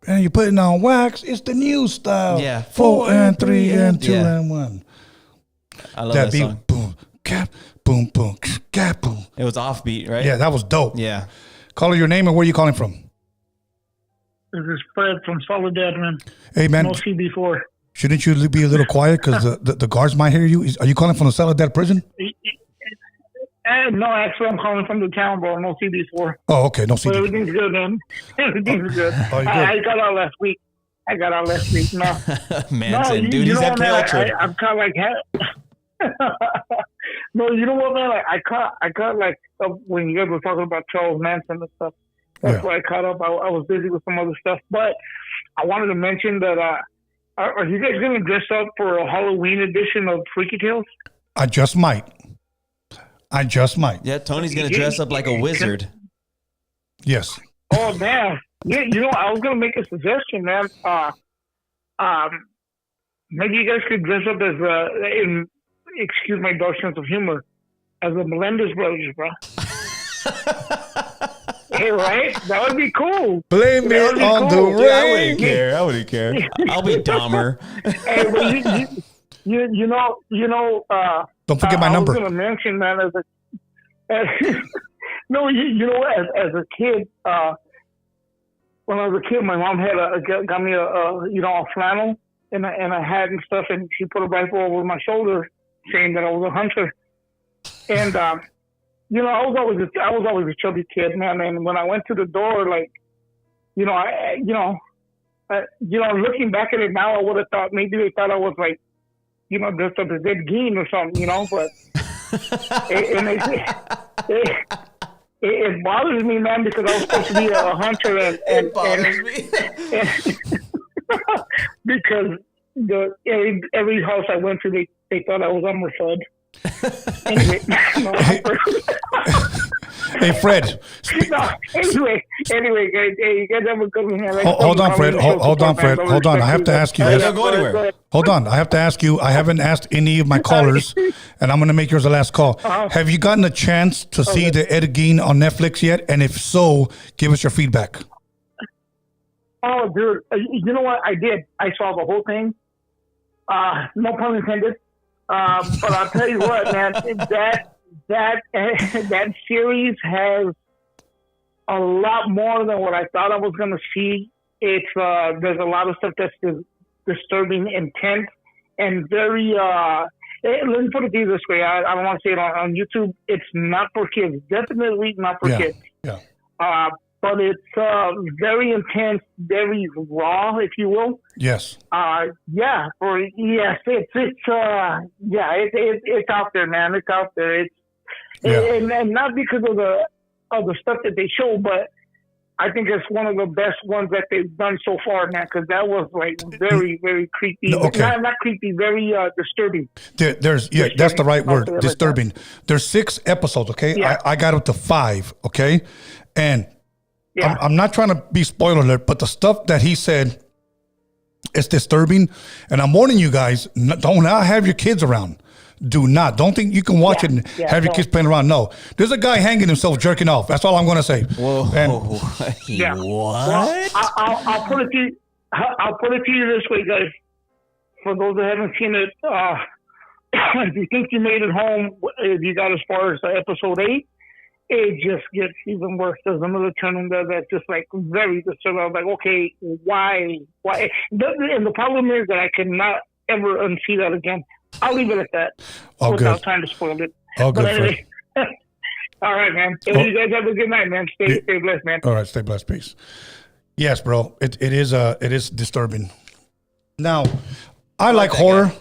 And you're putting on wax. It's the new style. Yeah. 4 and 3 and 2 and 1. I love that song. Boom, cap, boom, boom, cap, boom. It was offbeat, right? Yeah, that was dope. Yeah. Caller, your name and where you calling from? This is Fred from Soledad, man. Hey, man. No CB4. Shouldn't you be a little quiet because the guards might hear you? Are you calling from the Soledad prison? No, actually, I'm calling from the town, bro. No CB4. Oh, okay. No CB4. But everything's good, man. Everything's good. Oh, you're good. I got out last week. No. Manson, dude, he's MK Ultra. I'm kind of like... No, you know what, man? I caught like when you guys were talking about Charles Manson and stuff. That's why I caught up. I was busy with some other stuff, but I wanted to mention that. Are you guys going to dress up for a Halloween edition of Freaky Tales? I just might. Yeah, Tony's going to dress up like a wizard. Yes. Oh man, yeah. I was going to make a suggestion, man. Maybe you guys could dress up as excuse my dark sense of humor, as the Melendez brothers, bro. Hey, right? That would be cool. Blame it on the rain. I wouldn't care. I'll be Dahmer. Hey, but you know. Don't forget my number. I was going to mention, man, no, you know what? As a kid, when I was a kid, my mom got me a flannel and a hat and stuff, and she put a rifle over my shoulder, saying that I was a hunter. And I was always a chubby kid, man. And when I went to the door, like, looking back at it now, I would have thought maybe they thought I was like, dressed up as Ed Gein or something, but it bothers me, man, because I was supposed to be a hunter, and it bothers me because every house I went to, they thought I was on my side. Anyway, hey, Fred. Anyway, guys, you guys have a good one. Hold on, Fred. Hold on, Fred. Hold on. I have to ask you this. Don't go anywhere. Hold on. I have to ask you. I haven't asked any of my callers, and I'm going to make yours the last call. Have you gotten a chance to see the Ed Gein on Netflix yet? And if so, give us your feedback. Oh, dude. You know what? I did. I saw the whole thing. No pun intended. But I'll tell you what, man, that series has a lot more than what I thought I was going to see. It's there's a lot of stuff that's disturbing, intense, and very. Let me put it this way: I don't want to say it on YouTube. It's not for kids. Definitely not for kids. Yeah. But it's very intense, very raw, if you will. Yes. It's out there, man. It's out there. And not because of the stuff that they show, but I think it's one of the best ones that they've done so far, man. Because that was like very, very creepy. No, okay. Not creepy, very disturbing. That's the right word. Disturbing. There's 6 episodes. Okay. Yeah. I got up to 5. Okay, and. Yeah. I'm not trying to be spoiler alert, but the stuff that he said is disturbing. And I'm warning you guys, don't have your kids around. Do not. Don't think you can watch it and have your kids playing around. No. There's a guy hanging himself jerking off. That's all I'm going to say. Whoa. Yeah. What? Well, I'll put it to you. I'll put it to you this way, guys. For those that haven't seen it, if you think you made it home, if you got as far as episode 8, it just gets even worse. There's another turn in there that's just like very disturbing. I was like, okay, why? And the problem is that I cannot ever unsee that again. I'll leave it at that without trying to spoil it. All good, anyway, all right, man. You guys have a good night, man. Stay blessed, man. All right, stay blessed, peace. Yes, bro. It is disturbing. Now, I like horror.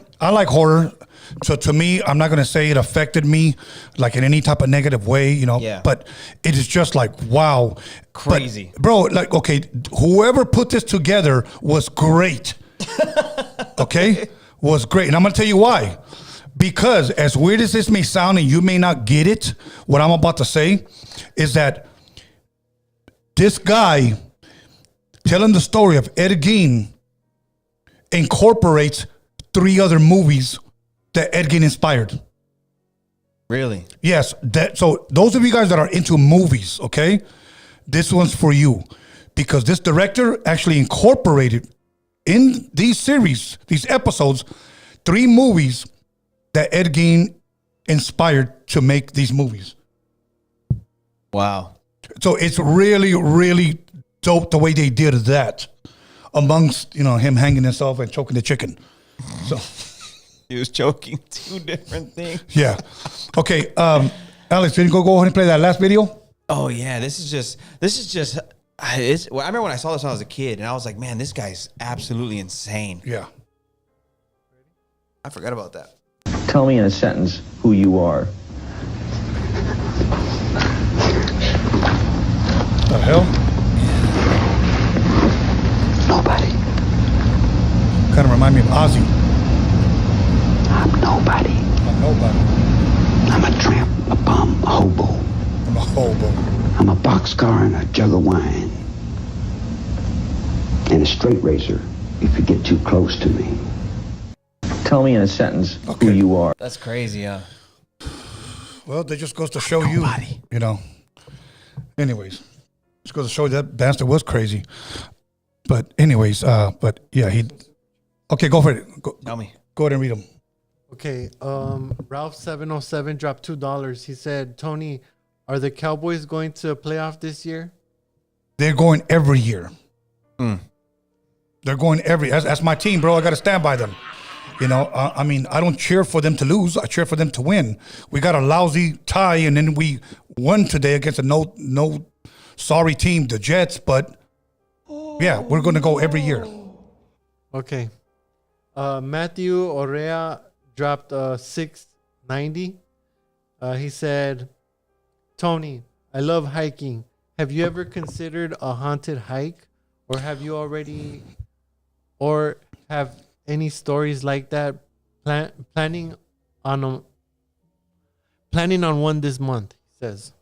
So to me, I'm not going to say it affected me like in any type of negative way, you know, but it is just like, wow. Crazy. But, bro, like, okay, whoever put this together was great. Okay? Was great. And I'm going to tell you why. Because as weird as this may sound and you may not get it, what I'm about to say is that this guy telling the story of Ed Gein incorporates 3 other movies that Ed Gein inspired. Really? Yes. So those of you guys that are into movies, okay, this one's for you. Because this director actually incorporated in these series, these episodes, 3 movies that Ed Gein inspired to make these movies. Wow. So it's really, really dope the way they did that amongst, you know, him hanging himself and choking the chicken. So he was choking 2 different things. Yeah. Okay. Alex, can you go ahead and play that last video? Oh yeah. This is just I remember when I saw this when I was a kid and I was like, man, this guy's absolutely insane. Yeah. I forgot about that. Tell me in a sentence who you are. The hell? Nobody. Kind of remind me of Ozzy. I'm nobody. I'm nobody. I'm a tramp, a bum, a hobo. I'm a hobo. I'm a boxcar and a jug of wine. And a straight razor if you get too close to me. Tell me in a sentence who you are. That's crazy, huh? Well, that just goes to show you know. Anyways, just goes to show you that bastard was crazy. But anyways, but yeah, okay, go for it. Tell me. Go ahead and read them. Okay, Ralph707 dropped $2. He said, Tony, are the Cowboys going to a playoff this year? They're going every year. They're going that's my team, bro. I got to stand by them. You know, I mean, I don't cheer for them to lose. I cheer for them to win. We got a lousy tie, and then we won today against a no sorry team, the Jets. But yeah, we're going to go every year. Okay. Matthew Orea dropped $6.90. He said, Tony, I love hiking. Have you ever considered a haunted hike? Or have you already, or have any stories like that planning on one this month, he says.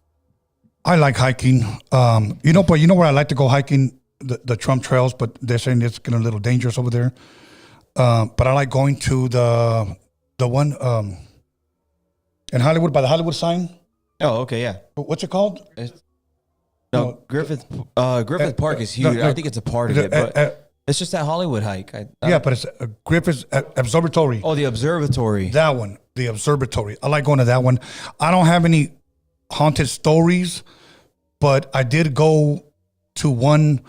I like hiking. You know where I like to go hiking? The Trump trails, but they're saying it's getting a little dangerous over there. But I like going to the one in Hollywood by the Hollywood sign. Oh, okay, yeah. What's it called? No, Griffith Park is huge. I think it's a part of it, but it's just that Hollywood hike. Yeah, but it's Griffith's Observatory. Oh, the observatory. That one, the observatory. I like going to that one. I don't have any haunted stories, but I did go to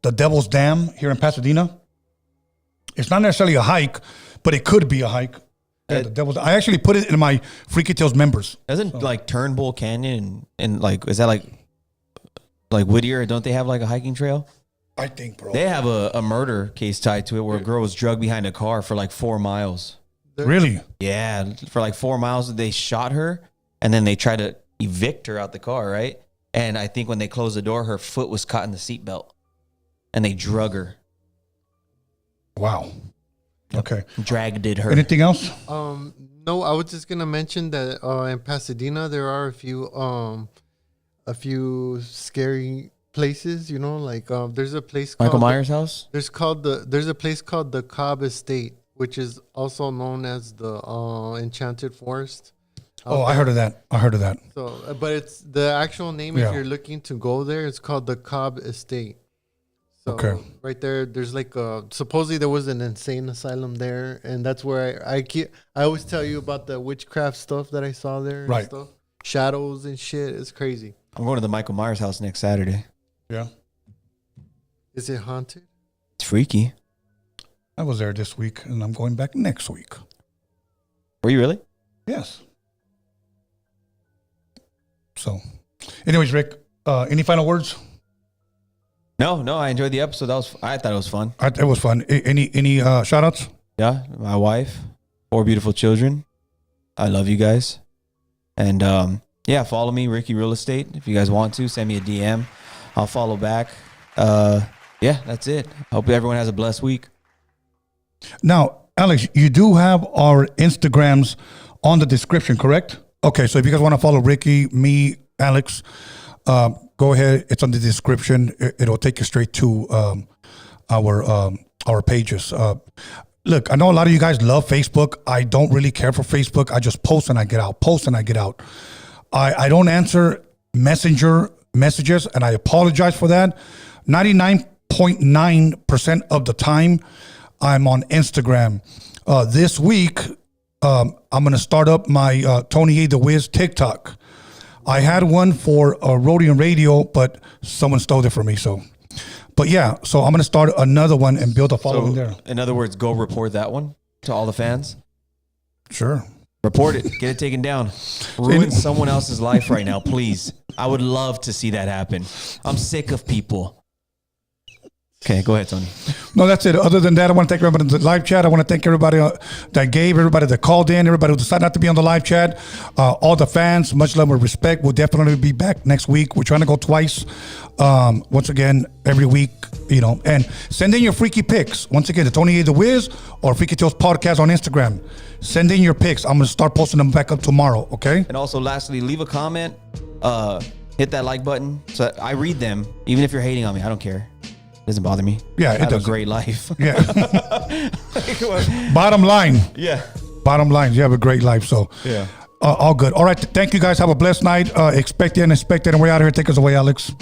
the Devil's Dam here in Pasadena. It's not necessarily a hike, but it could be a hike. Yeah, the Devil's. I actually put it in my Freaky Tales members. Doesn't like Turnbull Canyon and like, is that like Whittier? Don't they have like a hiking trail? I think, bro. They have a murder case tied to it where a girl was drugged behind a car for like 4 miles. Really? Yeah, for like 4 miles. They shot her and then they tried to evict her out the car, right? And I think when they closed the door, her foot was caught in the seatbelt and they drug her. Wow. Okay. Dragged her. Anything else? No, I was just gonna mention that in Pasadena there are a few scary places. You know, like there's a place called Michael Myers' house. There's a place called the Cobb Estate. which is also known as the Enchanted Forest. Oh, I heard of that. So, but it's the actual name. Yeah. If you're looking to go there, it's called the Cobb Estate. So Okay. right there, there's like supposedly there was an insane asylum there, and that's where I always tell you about the witchcraft stuff that I saw there. Right. And stuff. Shadows and shit. It's crazy. I'm going to the Michael Myers house next Saturday. Yeah. Is it haunted? It's freaky. I was there this week, and I'm going back next week. Were you really? Yes. So, anyways, Rick, any final words? No, I enjoyed the episode. I thought it was fun. It was fun. Any shout outs? Yeah, my wife, 4 beautiful children. I love you guys. And yeah, follow me, Ricky Real Estate. If you guys want to, send me a DM. I'll follow back. Yeah, that's it. Hope everyone has a blessed week. Now, Alex, you do have our Instagrams on the description, correct? Okay, so if you guys want to follow Ricky, me, Alex, go ahead. It's on the description. It'll take you straight to our pages. Look, I know a lot of you guys love Facebook. I don't really care for Facebook. I just post and I get out. I don't answer messenger messages, and I apologize for that. 99.9% of the time, I'm on Instagram. This week, I'm going to start up my Tony A. The Wiz TikTok. I had one for Rhodium Radio, but someone stole it from me. But yeah, so I'm going to start another one and build a following there. In other words, go report that one to all the fans. Sure. Report it. Get it taken down. Ruin someone else's life right now, please. I would love to see that happen. I'm sick of people. Okay, go ahead, Tony. No, that's it. Other than that, I want to thank everybody in the live chat. I want to thank everybody that gave, everybody that called in, everybody who decided not to be on the live chat, all the fans, much love and respect. We'll definitely be back next week. We're trying to go twice. Once again, every week, and send in your freaky pics. Once again, the Tony A. The Wiz or Freaky Tales Podcast on Instagram. Send in your pics. I'm going to start posting them back up tomorrow, okay? And also, lastly, leave a comment. Hit that like button. So I read them, even if you're hating on me. I don't care. It doesn't bother me. Yeah, I it have does. a great life. Yeah. Bottom line. Yeah. Bottom line, you have a great life. So Yeah. All good. All right. Thank you guys. Have a blessed night. Expect the unexpected. And we're out of here. Take us away, Alex.